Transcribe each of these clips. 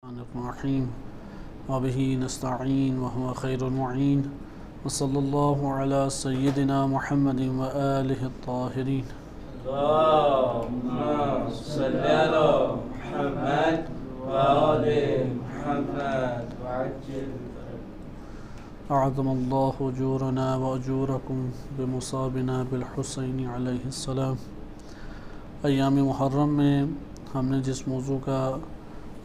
الرحیم وبہ نستعین وهو خیر المعین وصلی اللہ علی سیدنا محمد وآلہ الطاہرین۔ اللهم صل على محمد وآل محمد وعجل اعظم اللہ اجورنا واجورکم بمصابنا بالحسین علیہ السلام۔ ایام محرم میں ہم نے جس موضوع کا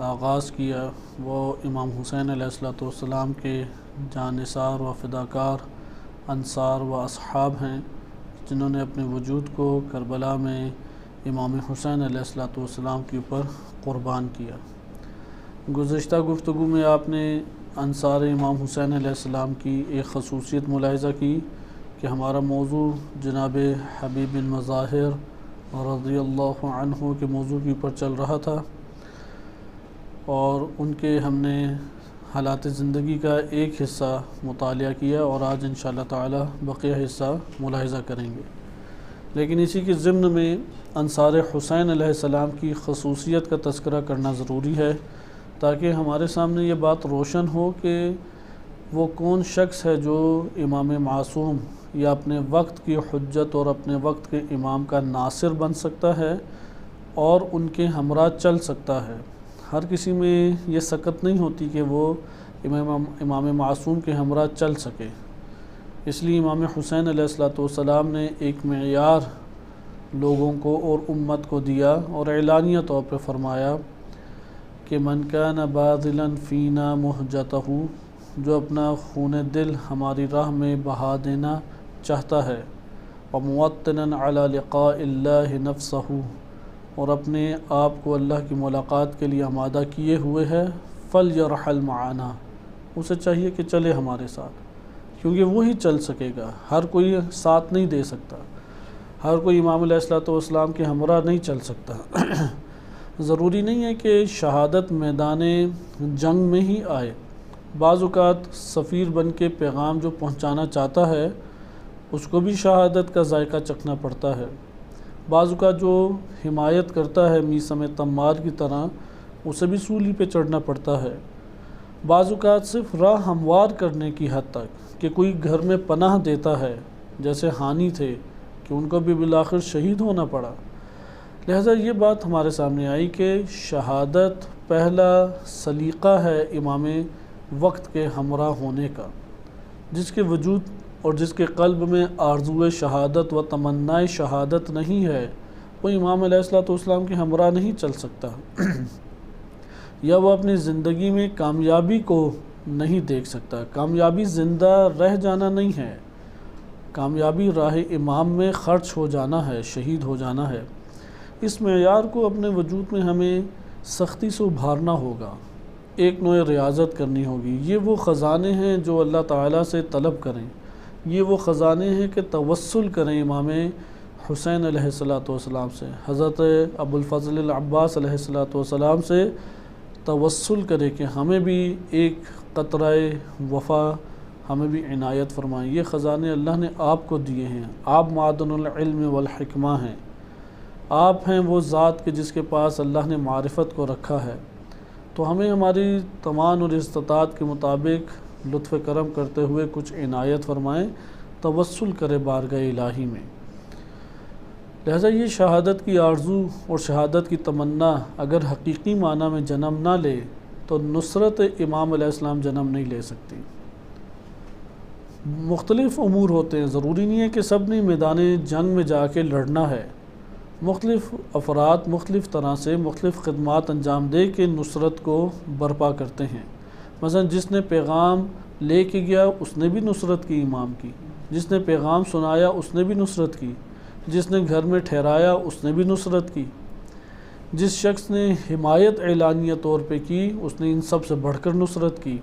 آغاز کیا وہ امام حسین علیہ السلام کے جانثار و فداکار انصار و اصحاب ہیں، جنہوں نے اپنے وجود کو کربلا میں امام حسین علیہ السلام کے اوپر قربان کیا۔ گزشتہ گفتگو میں آپ نے انصار امام حسین علیہ السلام کی ایک خصوصیت ملاحظہ کی کہ ہمارا موضوع جناب حبیب بن مظاہر رضی اللہ عنہ کے موضوع کے اوپر چل رہا تھا، اور ان کے ہم نے حالات زندگی کا ایک حصہ مطالعہ کیا، اور آج انشاءاللہ تعالی بقیہ حصہ ملاحظہ کریں گے۔ لیکن اسی کے ضمن میں انصار حسین علیہ السلام کی خصوصیت کا تذکرہ کرنا ضروری ہے، تاکہ ہمارے سامنے یہ بات روشن ہو کہ وہ کون شخص ہے جو امام معصوم یا اپنے وقت کی حجت اور اپنے وقت کے امام کا ناصر بن سکتا ہے اور ان کے ہمراہ چل سکتا ہے۔ ہر کسی میں یہ سکت نہیں ہوتی کہ وہ امام معصوم کے ہمراہ چل سکے، اس لیے امام حسین علیہ السلام نے ایک معیار لوگوں کو اور امت کو دیا اور اعلانیہ طور پہ فرمایا کہ من کان باذلا فینا مہجتہ، جو اپنا خون دل ہماری راہ میں بہا دینا چاہتا ہے، وموطنا علی لقاء اللہ نفسہ، اور اپنے آپ کو اللہ کی ملاقات کے لیے آمادہ کیے ہوئے ہے، فلیرحل معنا، اسے چاہیے کہ چلے ہمارے ساتھ، کیونکہ وہی چل سکے گا، ہر کوئی ساتھ نہیں دے سکتا، ہر کوئی امام علیہ السلام کے ہمراہ نہیں چل سکتا۔ ضروری نہیں ہے کہ شہادت میدان جنگ میں ہی آئے، بعض اوقات سفیر بن کے پیغام جو پہنچانا چاہتا ہے اس کو بھی شہادت کا ذائقہ چکھنا پڑتا ہے، بعض اوقات جو حمایت کرتا ہے میثم تمار کی طرح اسے بھی سولی پہ چڑھنا پڑتا ہے، بعض اوقات صرف راہ ہموار کرنے کی حد تک کہ کوئی گھر میں پناہ دیتا ہے، جیسے ہانی تھے کہ ان کو بھی بالآخر شہید ہونا پڑا۔ لہذا یہ بات ہمارے سامنے آئی کہ شہادت پہلا سلیقہ ہے امام وقت کے ہمراہ ہونے کا، جس کے وجود اور جس کے قلب میں آرزو شہادت و تمنائے شہادت نہیں ہے، وہ امام علیہ السلام کے ہمراہ نہیں چل سکتا، یا وہ اپنی زندگی میں کامیابی کو نہیں دیکھ سکتا۔ کامیابی زندہ رہ جانا نہیں ہے، کامیابی راہ امام میں خرچ ہو جانا ہے، شہید ہو جانا ہے۔ اس معیار کو اپنے وجود میں ہمیں سختی سے ابھارنا ہوگا، ایک نوع ریاضت کرنی ہوگی۔ یہ وہ خزانے ہیں جو اللہ تعالیٰ سے طلب کریں، یہ وہ خزانے ہیں کہ توسل کریں امام حسین علیہ السلام سے، حضرت ابو الفضل العباس علیہ السلام سے توسل کرے کہ ہمیں بھی ایک قطرہ وفا ہمیں بھی عنایت فرمائیں۔ یہ خزانے اللہ نے آپ کو دیے ہیں، آپ معدن العلم والحکمہ ہیں، آپ ہیں وہ ذات کہ جس کے پاس اللہ نے معرفت کو رکھا ہے، تو ہمیں ہماری توان اور استطاعت کے مطابق لطف کرم کرتے ہوئے کچھ عنایت فرمائیں، توسل کرے بارگاہ الہی میں۔ لہذا یہ شہادت کی آرزو اور شہادت کی تمنا اگر حقیقی معنی میں جنم نہ لے تو نصرت امام علیہ السلام جنم نہیں لے سکتی۔ مختلف امور ہوتے ہیں، ضروری نہیں ہے کہ سب نے میدان جنگ میں جا کے لڑنا ہے، مختلف افراد مختلف طرح سے مختلف خدمات انجام دے کے نصرت کو برپا کرتے ہیں۔ مثلا جس نے پیغام لے کے گیا اس نے بھی نصرت کی امام کی، جس نے پیغام سنایا اس نے بھی نصرت کی، جس نے گھر میں ٹھہرایا اس نے بھی نصرت کی، جس شخص نے حمایت اعلانیہ طور پہ کی اس نے ان سب سے بڑھ کر نصرت کی،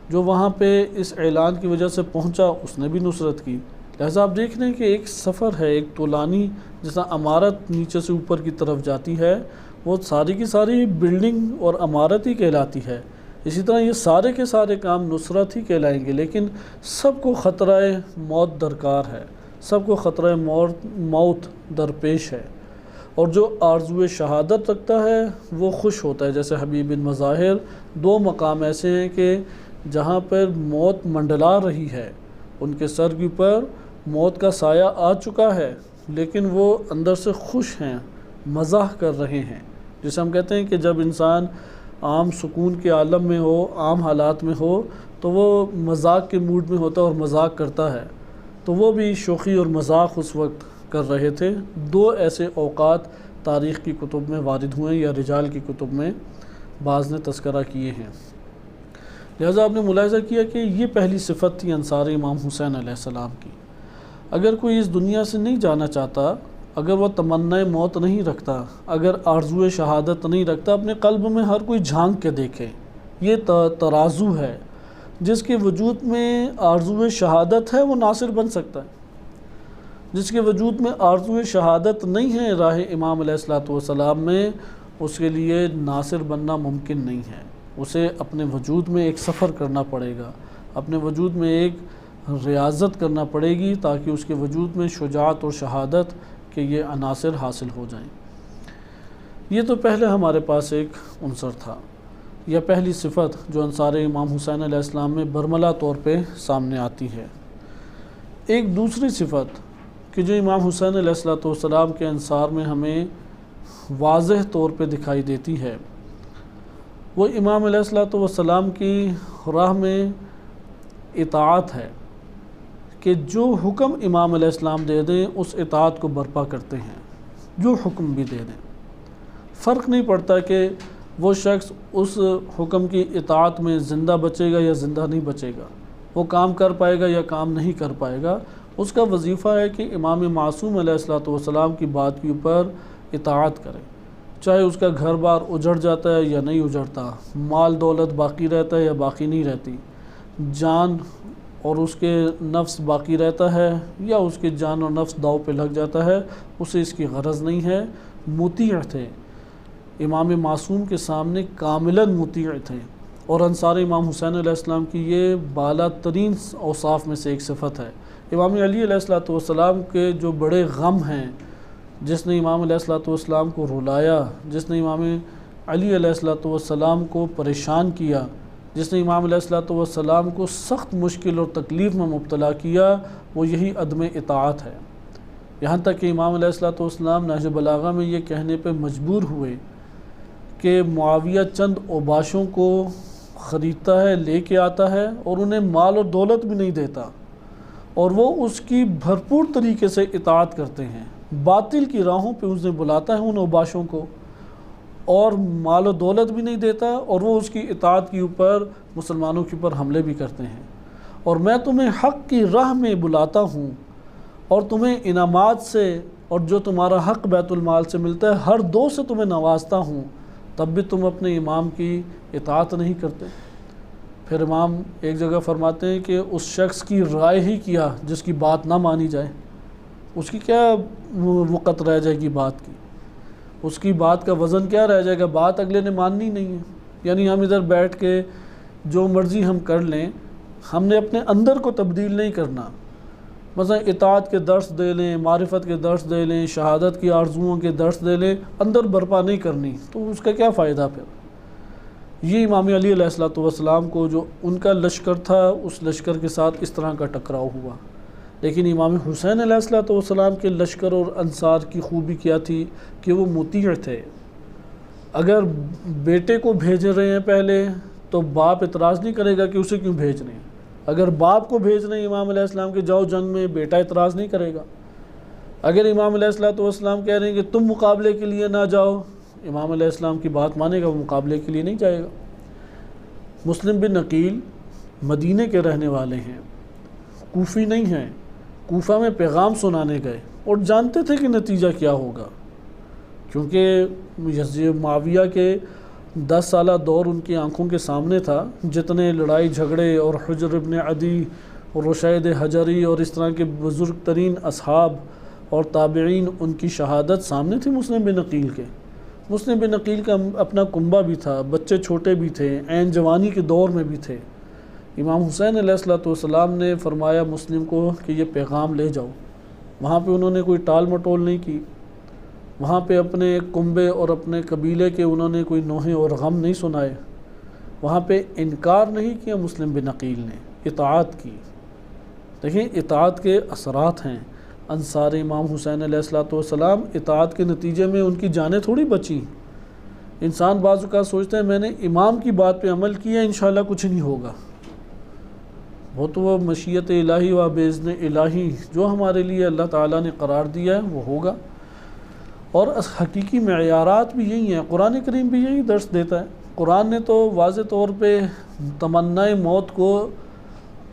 جو وہاں پہ اس اعلان کی وجہ سے پہنچا اس نے بھی نصرت کی۔ لہذا آپ دیکھ رہے ہیں کہ ایک سفر ہے، ایک طولانی، جیسا عمارت نیچے سے اوپر کی طرف جاتی ہے، وہ ساری کی ساری بلڈنگ اور عمارت ہی کہلاتی ہے، اسی طرح یہ سارے کے سارے کام نصرت ہی کہلائیں گے، لیکن سب کو خطرہ موت درکار ہے، سب کو خطرہ موت درپیش ہے، اور جو آرزو شہادت رکھتا ہے وہ خوش ہوتا ہے. جیسے حبیب بن مظاہر 2 مقام ایسے ہیں کہ جہاں پر موت منڈلا رہی ہے، ان کے سر کے اوپر موت کا سایہ آ چکا ہے، لیکن وہ اندر سے خوش ہیں، مزاح کر رہے ہیں. جسے ہم کہتے ہیں کہ جب انسان عام سکون کے عالم میں ہو، عام حالات میں ہو، تو وہ مذاق کے موڈ میں ہوتا ہے اور مذاق کرتا ہے. تو وہ بھی شوخی اور مذاق اس وقت کر رہے تھے. 2 ایسے اوقات تاریخ کی کتب میں وارد ہوئے یا رجال کی کتب میں بعض نے تذکرہ کیے ہیں. لہذا آپ نے ملاحظہ کیا کہ یہ پہلی صفت تھی انصار امام حسین علیہ السلام کی. اگر کوئی اس دنیا سے نہیں جانا چاہتا، اگر وہ تمنا موت نہیں رکھتا، اگر آرزو شہادت نہیں رکھتا، اپنے قلب میں ہر کوئی جھانک کے دیکھے. یہ ترازو ہے. جس کے وجود میں آرزو شہادت ہے وہ ناصر بن سکتا ہے. جس کے وجود میں آرزو شہادت نہیں ہے راہ امام علیہ السلام میں، اس کے لیے ناصر بننا ممکن نہیں ہے. اسے اپنے وجود میں ایک سفر کرنا پڑے گا، اپنے وجود میں ایک ریاضت کرنا پڑے گی تاکہ اس کے وجود میں شجاعت اور شہادت کے یہ عناصر حاصل ہو جائیں. یہ تو پہلے ہمارے پاس ایک عنصر تھا، یا پہلی صفت جو انصار امام حسین علیہ السلام میں برملا طور پہ سامنے آتی ہے. ایک دوسری صفت کہ جو امام حسین علیہ السلام کے انصار میں ہمیں واضح طور پہ دکھائی دیتی ہے، وہ امام علیہ السلام کی راہ میں اطاعت ہے کہ جو حکم امام علیہ السلام دے دیں اس اطاعت کو برپا کرتے ہیں. جو حکم بھی دے دیں، فرق نہیں پڑتا کہ وہ شخص اس حکم کی اطاعت میں زندہ بچے گا یا زندہ نہیں بچے گا، وہ کام کر پائے گا یا کام نہیں کر پائے گا. اس کا وظیفہ ہے کہ امام معصوم علیہ السلام کی بات کے اوپر اطاعت کرے، چاہے اس کا گھر بار اجڑ جاتا ہے یا نہیں اجڑتا، مال دولت باقی رہتا ہے یا باقی نہیں رہتی، جان اور اس کے نفس باقی رہتا ہے یا اس کے جان اور نفس داؤ پہ لگ جاتا ہے، اسے اس کی غرض نہیں ہے. مطیع تھے، امام معصوم کے سامنے کاملاً مطیع تھے. اور انصار امام حسین علیہ السلام کی یہ بالا ترین اوصاف میں سے ایک صفت ہے. امام علی علیہ السلام کے جو بڑے غم ہیں، جس نے امام علیہ السلام کو رلایا، جس نے امام علی علیہ السلام کو پریشان کیا، جس نے امام علیہ السلام کو سخت مشکل اور تکلیف میں مبتلا کیا، وہ یہی عدم اطاعت ہے. یہاں تک کہ امام علیہ السلام نہج بلاغہ میں یہ کہنے پہ مجبور ہوئے کہ معاویہ چند اوباشوں کو خریدتا ہے، لے کے آتا ہے اور انہیں مال اور دولت بھی نہیں دیتا، اور وہ اس کی بھرپور طریقے سے اطاعت کرتے ہیں. باطل کی راہوں پہ اسے بلاتا ہے ان اوباشوں کو، اور مال و دولت بھی نہیں دیتا، اور وہ اس کی اطاعت کے اوپر مسلمانوں کے اوپر حملے بھی کرتے ہیں. اور میں تمہیں حق کی راہ میں بلاتا ہوں اور تمہیں انعامات سے اور جو تمہارا حق بیت المال سے ملتا ہے ہر 2 سے تمہیں نوازتا ہوں، تب بھی تم اپنے امام کی اطاعت نہیں کرتے. پھر امام ایک جگہ فرماتے ہیں کہ اس شخص کی رائے ہی کیا جس کی بات نہ مانی جائے، اس کی کیا وقت رہ جائے گی بات کی، اس کی بات کا وزن کیا رہ جائے گا، بات اگلے نے ماننی نہیں ہے. یعنی ہم ادھر بیٹھ کے جو مرضی ہم کر لیں، ہم نے اپنے اندر کو تبدیل نہیں کرنا. مثلا اطاعت کے درس دے لیں، معرفت کے درس دے لیں، شہادت کی آرزوؤں کے درس دے لیں، اندر برپا نہیں کرنی، تو اس کا کیا فائدہ پھر. یہ امام علی علیہ السلام کو جو ان کا لشکر تھا، اس لشکر کے ساتھ اس طرح کا ٹکراؤ ہوا. لیکن امام حسین علیہ السلام کے لشکر اور انصار کی خوبی کیا تھی کہ وہ مطیع تھے. اگر بیٹے کو بھیج رہے ہیں پہلے تو باپ اعتراض نہیں کرے گا کہ اسے کیوں بھیج رہے ہیں. اگر باپ کو بھیج رہے ہیں امام علیہ السلام کے جاؤ جنگ میں، بیٹا اعتراض نہیں کرے گا. اگر امام علیہ السلام کہہ رہے ہیں کہ تم مقابلے کے لیے نہ جاؤ، امام علیہ السلام کی بات مانے گا، وہ مقابلے کے لیے نہیں جائے گا. مسلم بن عقیل مدینے کے رہنے والے ہیں، کوفی نہیں ہیں. کوفہ میں پیغام سنانے گئے اور جانتے تھے کہ نتیجہ کیا ہوگا، کیونکہ معاویہ کے 10 سالہ دور ان کی آنکھوں کے سامنے تھا. جتنے لڑائی جھگڑے اور حجر ابن عدی اور رشید حجری اور اس طرح کے بزرگ ترین اصحاب اور تابعین، ان کی شہادت سامنے تھی مسلم بن عقیل کے. مسلم بن عقیل کا اپنا کنبہ بھی تھا، بچے چھوٹے بھی تھے، عین جوانی کے دور میں بھی تھے. امام حسین علیہ السلام نے فرمایا مسلم کو کہ یہ پیغام لے جاؤ. وہاں پہ انہوں نے کوئی ٹال مٹول نہیں کی، وہاں پہ اپنے کنبے اور اپنے قبیلے کے انہوں نے کوئی نوحے اور غم نہیں سنائے، وہاں پہ انکار نہیں کیا مسلم بن عقیل نے، اطاعت کی۔ دیکھیں اطاعت کے اثرات ہیں، انصار امام حسین علیہ السلام اطاعت کے نتیجے میں ان کی جانیں تھوڑی بچیں۔ انسان بعض اوقات سوچتے ہیں میں نے امام کی بات پہ عمل کیا انشاءاللہ کچھ نہیں ہوگا، وہ تو وہ مشیت الہی و باذن الہی جو ہمارے لیے اللہ تعالیٰ نے قرار دیا ہے وہ ہوگا۔ اور حقیقی معیارات بھی یہی ہیں، قرآن کریم بھی یہی درس دیتا ہے۔ قرآن نے تو واضح طور پہ تمنائے موت کو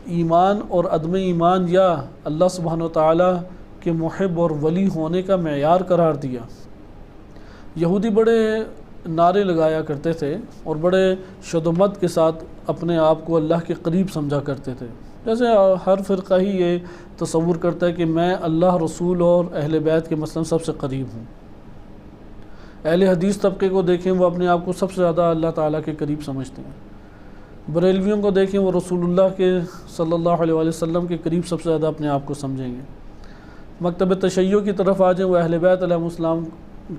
ایمان اور عدم ایمان یا اللہ سبحانہ وتعالیٰ کے محب اور ولی ہونے کا معیار قرار دیا۔ یہودی بڑے نعرے لگایا کرتے تھے اور بڑے شدمت کے ساتھ اپنے آپ کو اللہ کے قریب سمجھا کرتے تھے، جیسے ہر فرقہ ہی یہ تصور کرتا ہے کہ میں اللہ، رسول اور اہل بیت کے مثلا سب سے قریب ہوں۔ اہل حدیث طبقے کو دیکھیں وہ اپنے آپ کو سب سے زیادہ اللہ تعالیٰ کے قریب سمجھتے ہیں۔ بریلویوں کو دیکھیں وہ رسول اللہ کے صلی اللہ علیہ وسلم کے قریب سب سے زیادہ اپنے آپ کو سمجھیں گے۔ مکتب تشیع کی طرف آ جائیں وہ اہل بیت علیہ السلام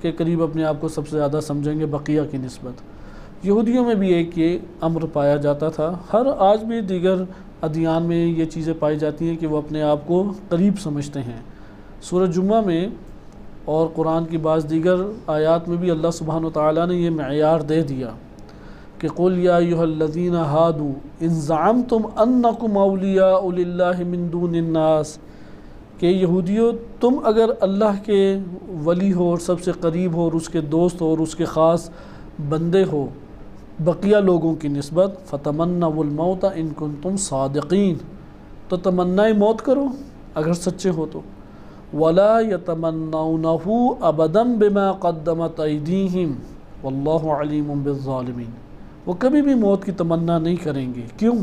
کے قریب اپنے آپ کو سب سے زیادہ سمجھیں گے بقیہ کی نسبت۔ یہودیوں میں بھی ایک یہ امر پایا جاتا تھا، آج بھی دیگر ادیان میں یہ چیزیں پائی جاتی ہیں کہ وہ اپنے آپ کو قریب سمجھتے ہیں۔ سورہ جمعہ میں اور قرآن کی بعض دیگر آیات میں بھی اللہ سبحانہ وتعالیٰ نے یہ معیار دے دیا کہ قُلْ يَا أَيُّهَا الَّذِينَ هَادُوا إِن زَعَمْتُمْ أَنَّكُمْ أَوْلِيَاءُ لِلَّهِ مِن دُونِ النَّاسِ کہ یہودیو تم اگر اللہ کے ولی ہو اور سب سے قریب ہو اور اس کے دوست ہو اور اس کے خاص بندے ہو بقیہ لوگوں کی نسبت، فَتَمَنَّوُا الْمَوْتَ إِن كُنتُمْ صَادِقِينَ تو تمنائے موت کرو اگر سچے ہو تو، وَلَا يَتَمَنَّوْنَهُ أَبَدًا بِمَا قَدَّمَتْ أَيْدِيهِمْ وَاللَّهُ عَلِيمٌ بِالظَّالِمِينَ وہ کبھی بھی موت کی تمنا نہیں کریں گے۔ کیوں؟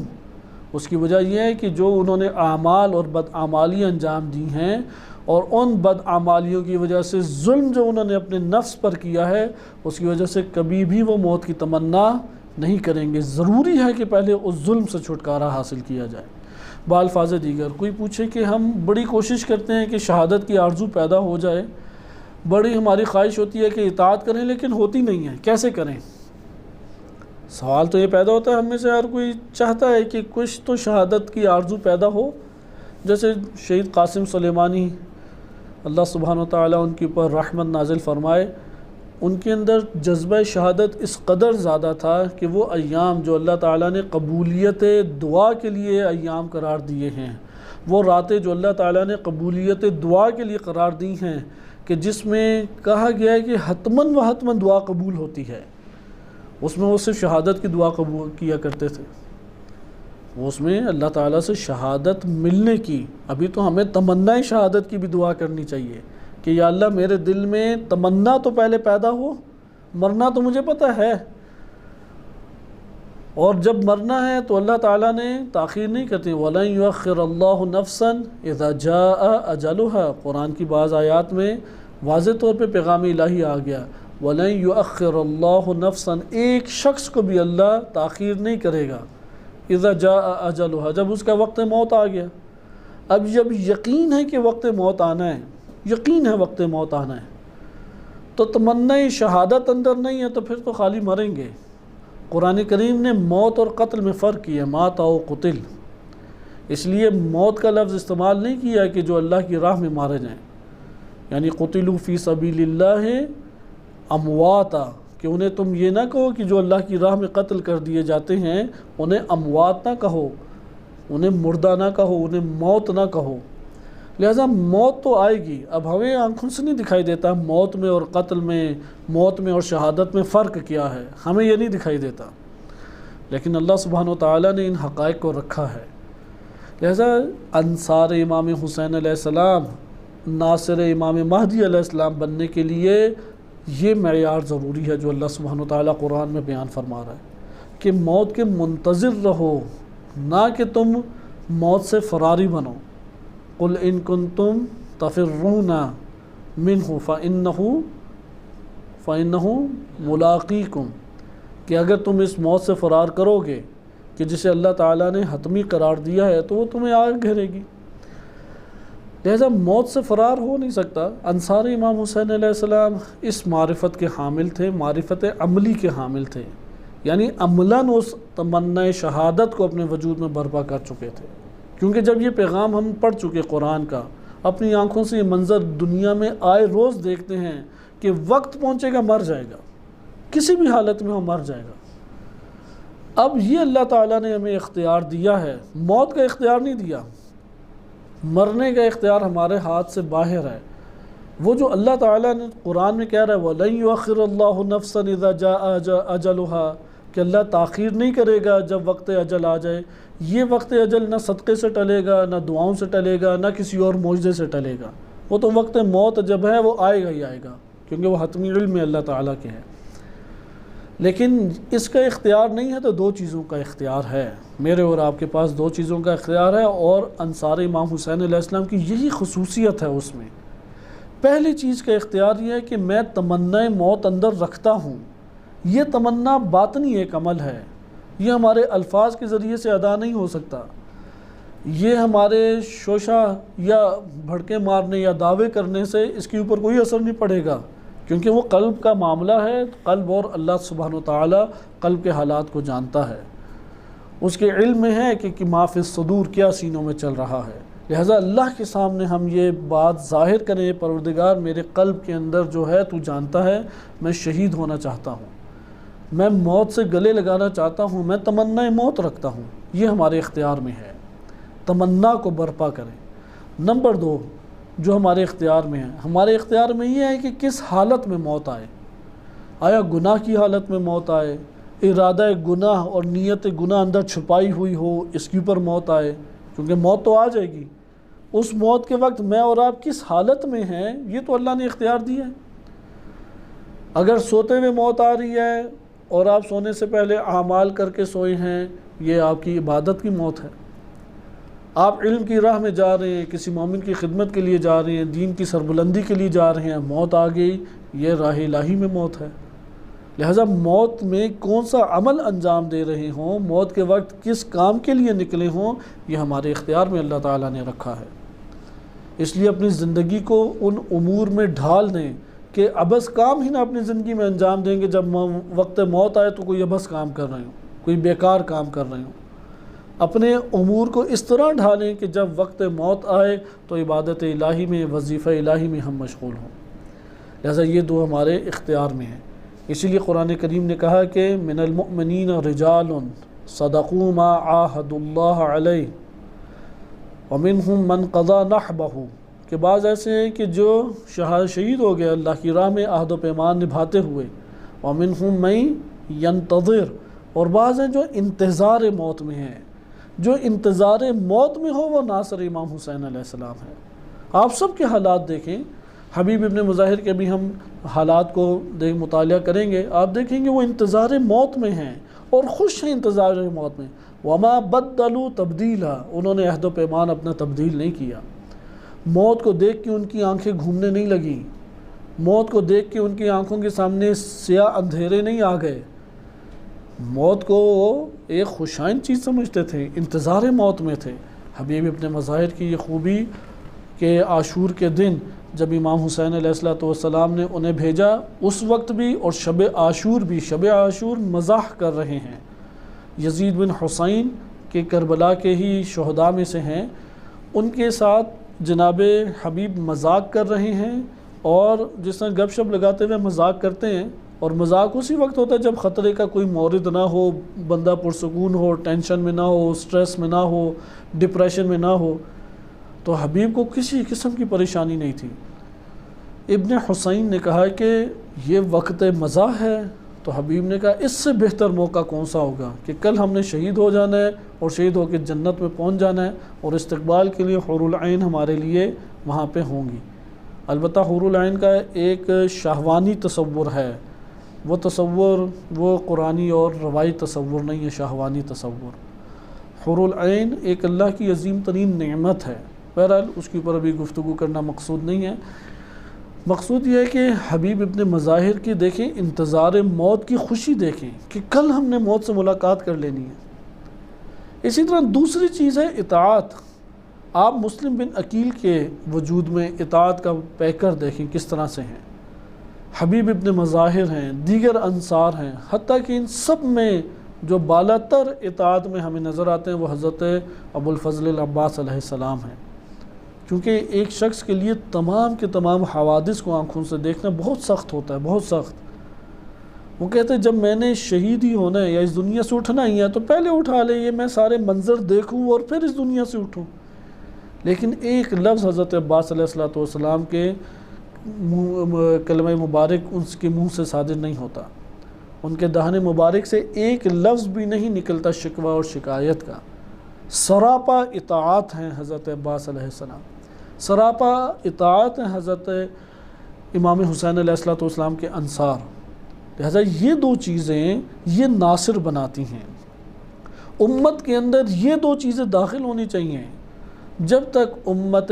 اس کی وجہ یہ ہے کہ جو انہوں نے اعمال اور بدعمالی انجام دی ہیں اور ان بدعمالیوں کی وجہ سے ظلم جو انہوں نے اپنے نفس پر کیا ہے اس کی وجہ سے کبھی بھی وہ موت کی تمنا نہیں کریں گے۔ ضروری ہے کہ پہلے اس ظلم سے چھٹکارا حاصل کیا جائے۔ بالفاظ دیگر کوئی پوچھے کہ ہم بڑی کوشش کرتے ہیں کہ شہادت کی آرزو پیدا ہو جائے، بڑی ہماری خواہش ہوتی ہے کہ اطاعت کریں لیکن ہوتی نہیں ہے، کیسے کریں؟ سوال تو یہ پیدا ہوتا ہے ہم میں سے ہر کوئی چاہتا ہے کہ کچھ تو شہادت کی آرزو پیدا ہو، جیسے شہید قاسم سلیمانی اللہ سبحانہ وتعالیٰ ان کے اوپر رحمت نازل فرمائے، ان کے اندر جذبہ شہادت اس قدر زیادہ تھا کہ وہ ایام جو اللہ تعالیٰ نے قبولیت دعا کے لیے ایام قرار دیے ہیں، وہ راتیں جو اللہ تعالیٰ نے قبولیت دعا کے لیے قرار دی ہیں کہ جس میں کہا گیا ہے کہ حتماً و حتماً دعا قبول ہوتی ہے، اس میں وہ صرف شہادت کی دعا قبول کیا کرتے تھے، اس میں اللہ تعالیٰ سے شہادت ملنے کی، ابھی تو ہمیں تمنائے شہادت کی بھی دعا کرنی چاہیے کہ یا اللہ میرے دل میں تمنا تو پہلے پیدا ہو، مرنا تو مجھے پتہ ہے، اور جب مرنا ہے تو اللہ تعالیٰ نے تاخیر نہیں کرتی، وَلَن يُؤَخِّرَ اللَّهُ نَفْسًا إِذَا جَاءَ أَجَلُهَا قرآن کی بعض آیات میں واضح طور پہ پیغام الہی آ گیا، وَلَن يُؤَخِّرَ اللَّهُ نَفْسًا ایک شخص کو بھی اللہ تاخیر نہیں کرے گا، إِذَا جَاءَ أَجَلُهَا جب اس کا وقت موت آ گیا۔ اب جب یقین ہے کہ وقت موت آنا ہے، یقین ہے وقت موت آنا ہے، تو تمنائے شہادت اندر نہیں ہے تو پھر تو خالی مریں گے۔ قرآن کریم نے موت اور قتل میں فرق کیا، مات و قتل، اس لیے موت کا لفظ استعمال نہیں کیا کہ جو اللہ کی راہ میں مارے جائیں، یعنی قتلوا فی سبیل اللہ امواتا، کہ انہیں تم یہ نہ کہو کہ جو اللہ کی راہ میں قتل کر دیے جاتے ہیں انہیں اموات نہ کہو، انہیں مردہ نہ کہو، انہیں موت نہ کہو۔ لہٰذا موت تو آئے گی، اب ہمیں آنکھوں سے نہیں دکھائی دیتا موت میں اور قتل میں، موت میں اور شہادت میں فرق کیا ہے، ہمیں یہ نہیں دکھائی دیتا، لیکن اللہ سبحانہ وتعالیٰ نے ان حقائق کو رکھا ہے۔ لہٰذا انصار امام حسین علیہ السلام، ناصر امام مہدی علیہ السلام بننے کے لیے یہ معیار ضروری ہے جو اللہ سبحانہ وتعالیٰ قرآن میں بیان فرما رہا ہے کہ موت کے منتظر رہو، نہ کہ تم موت سے فراری بنو۔ قُلْ إِن كُنتُمْ تَفِرُّونَ مِنْهُ فَإِنَّهُ مُلَاقِيكُمْ کہ اگر تم اس موت سے فرار کرو گے کہ جسے اللہ تعالیٰ نے حتمی قرار دیا ہے تو وہ تمہیں آ گھیرے گی۔ لہذا موت سے فرار ہو نہیں سکتا۔ انصار امام حسین علیہ السلام اس معرفت کے حامل تھے، معرفت عملی کے حامل تھے، یعنی عملاً اس تمنا شہادت کو اپنے وجود میں برپا کر چکے تھے، کیونکہ جب یہ پیغام ہم پڑھ چکے قرآن کا، اپنی آنکھوں سے یہ منظر دنیا میں آئے روز دیکھتے ہیں کہ وقت پہنچے گا مر جائے گا، کسی بھی حالت میں وہ مر جائے گا۔ اب یہ اللہ تعالیٰ نے ہمیں اختیار دیا ہے، موت کا اختیار نہیں دیا، مرنے کا اختیار ہمارے ہاتھ سے باہر ہے۔ وہ جو اللہ تعالیٰ نے قرآن میں کہہ رہا ہے وَلَن يُؤَخِّرَ اللَّهُ نَفْسًا إِذَا جَاءَ أَجَلُهَا، کہ اللہ تاخیر نہیں کرے گا جب وقت اجل آ جائے۔ یہ وقت اجل نہ صدقے سے ٹلے گا، نہ دعاؤں سے ٹلے گا، نہ کسی اور معجزے سے ٹلے گا۔ وہ تو وقت موت جب ہے وہ آئے گا ہی آئے گا، کیونکہ وہ حتمی علم اللہ تعالیٰ کے ہے۔ لیکن اس کا اختیار نہیں ہے تو دو چیزوں کا اختیار ہے، میرے اور آپ کے پاس دو چیزوں کا اختیار ہے، اور انصار امام حسین علیہ السلام کی یہی خصوصیت ہے اس میں۔ پہلی چیز کا اختیار یہ ہے کہ میں تمنا موت اندر رکھتا ہوں۔ یہ تمنا باطنی ایک عمل ہے، یہ ہمارے الفاظ کے ذریعے سے ادا نہیں ہو سکتا، یہ ہمارے شوشہ یا بھڑکے مارنے یا دعوے کرنے سے اس کے اوپر کوئی اثر نہیں پڑے گا، کیونکہ وہ قلب کا معاملہ ہے۔ قلب اور اللہ سبحانہ وتعالی قلب کے حالات کو جانتا ہے، اس کے علم میں ہے کہ ما فی الصدور، کیا سینوں میں چل رہا ہے۔ لہٰذا اللہ کے سامنے ہم یہ بات ظاہر کریں، پروردگار میرے قلب کے اندر جو ہے تو جانتا ہے، میں شہید ہونا چاہتا ہوں، میں موت سے گلے لگانا چاہتا ہوں، میں تمنا موت رکھتا ہوں۔ یہ ہمارے اختیار میں ہے، تمنا کو برپا کریں۔ نمبر دو جو ہمارے اختیار میں ہے، ہمارے اختیار میں یہ ہے کہ کس حالت میں موت آئے۔ آیا گناہ کی حالت میں موت آئے، ارادہ گناہ اور نیت گناہ اندر چھپائی ہوئی ہو، اس کے اوپر موت آئے، کیونکہ موت تو آ جائے گی۔ اس موت کے وقت میں اور آپ کس حالت میں ہیں یہ تو اللہ نے اختیار دیا ہے۔ اگر سوتے ہوئے موت آ رہی ہے اور آپ سونے سے پہلے اعمال کر کے سوئے ہیں، یہ آپ کی عبادت کی موت ہے۔ آپ علم کی راہ میں جا رہے ہیں، کسی مومن کی خدمت کے لیے جا رہے ہیں، دین کی سربلندی کے لیے جا رہے ہیں، موت آ گئی، یہ راہ الہی میں موت ہے۔ لہٰذا موت میں کون سا عمل انجام دے رہے ہوں، موت کے وقت کس کام کے لیے نکلے ہوں، یہ ہمارے اختیار میں اللہ تعالیٰ نے رکھا ہے۔ اس لیے اپنی زندگی کو ان امور میں ڈھال دیں کہ ابس کام ہی نہ اپنی زندگی میں انجام دیں گے، جب وقت موت آئے تو کوئی ابس کام کر رہے ہوں، کوئی بیکار کام کر رہے ہوں۔ اپنے امور کو اس طرح ڈھالیں کہ جب وقت موت آئے تو عبادت الہی میں، وظیفہ الہی میں ہم مشغول ہوں۔ لہذا یہ دو ہمارے اختیار میں ہیں۔ اسی لیے قرآن کریم نے کہا کہ من المؤمنین رجال صدقوا ما عاہدوا اللہ علیہ ومنہم من قضى نحبہ، کہ بعض ایسے ہیں کہ جو شہید ہو گئے اللہ کی راہ میں عہد و پیمان نبھاتے ہوئے، ومنہم من ینتظر، اور بعض ہیں جو انتظار موت میں ہیں۔ جو انتظار موت میں ہو وہ ناصر امام حسین علیہ السلام ہے۔ آپ سب کے حالات دیکھیں، حبیب ابن مظاہر کے بھی ہم حالات کو مطالعہ کریں گے، آپ دیکھیں گے وہ انتظار موت میں ہیں اور خوش ہیں انتظار موت میں۔ وما بدلوا تبدیلا، انہوں نے عہد و پیمان اپنا تبدیل نہیں کیا۔ موت کو دیکھ کے ان کی آنکھیں گھومنے نہیں لگیں، موت کو دیکھ کے ان کی آنکھوں کے سامنے سیاہ اندھیرے نہیں آ گئے۔ موت کو وہ ایک خوشائن چیز سمجھتے تھے، انتظار موت میں تھے۔ حبیب ابن مظاہر کی یہ خوبی کہ عاشور کے دن جب امام حسین علیہ السلام نے انہیں بھیجا، اس وقت بھی اور شب عاشور بھی، شب عاشور مزاح کر رہے ہیں۔ یزید بن حسین کے کربلا کے ہی شہداء میں سے ہیں، ان کے ساتھ جناب حبیب مذاق کر رہے ہیں، اور جس طرح گپ شپ لگاتے ہوئے مذاق کرتے ہیں، اور مذاق اسی وقت ہوتا ہے جب خطرے کا کوئی مورد نہ ہو، بندہ پرسکون ہو، ٹینشن میں نہ ہو، سٹریس میں نہ ہو، ڈپریشن میں نہ ہو۔ تو حبیب کو کسی قسم کی پریشانی نہیں تھی۔ ابن حسین نے کہا کہ یہ وقت مزاح ہے، تو حبیب نے کہا اس سے بہتر موقع کون سا ہوگا کہ کل ہم نے شہید ہو جانا ہے اور شہید ہو کے جنت میں پہنچ جانا ہے، اور استقبال کے لیے حور العین ہمارے لیے وہاں پہ ہوں گی۔ البتہ حور العین کا ایک شہوانی تصور ہے، وہ تصور وہ قرآنی اور روائی تصور نہیں ہے، شہوانی تصور۔ حور العین ایک اللہ کی عظیم ترین نعمت ہے، بہرحال اس کے اوپر ابھی گفتگو کرنا مقصود نہیں ہے۔ مقصود یہ ہے کہ حبیب ابن مظاہر کی دیکھیں انتظار موت کی خوشی دیکھیں کہ کل ہم نے موت سے ملاقات کر لینی ہے۔ اسی طرح دوسری چیز ہے اطاعت۔ آپ مسلم بن عقیل کے وجود میں اطاعت کا پیکر دیکھیں کس طرح سے ہیں، حبیب ابن مظاہر ہیں، دیگر انصار ہیں، حتیٰ کہ ان سب میں جو بالا تر اطاعت میں ہمیں نظر آتے ہیں وہ حضرت ابو الفضل العباس علیہ السلام ہیں، کیونکہ ایک شخص کے لیے تمام کے تمام حوادث کو آنکھوں سے دیکھنا بہت سخت ہوتا ہے، بہت سخت۔ وہ کہتے ہیں جب میں نے شہید ہی ہونا ہے یا اس دنیا سے اٹھنا ہی ہے تو پہلے اٹھا لے، یہ میں سارے منظر دیکھوں اور پھر اس دنیا سے اٹھوں۔ لیکن ایک لفظ حضرت عباس علیہ السلام کے کلمہ مبارک ان کے منہ سے صادر نہیں ہوتا، ان کے دہن مبارک سے ایک لفظ بھی نہیں نکلتا شکوہ اور شکایت کا۔ سراپا اطاعت ہیں حضرت عباس علیہ السلام، سراپا اطاعت ہیں حضرت امام حسین علیہ السلام کے انصار۔ لہذا یہ دو چیزیں یہ ناصر بناتی ہیں، امت کے اندر یہ دو چیزیں داخل ہونی چاہیے۔ جب تک امت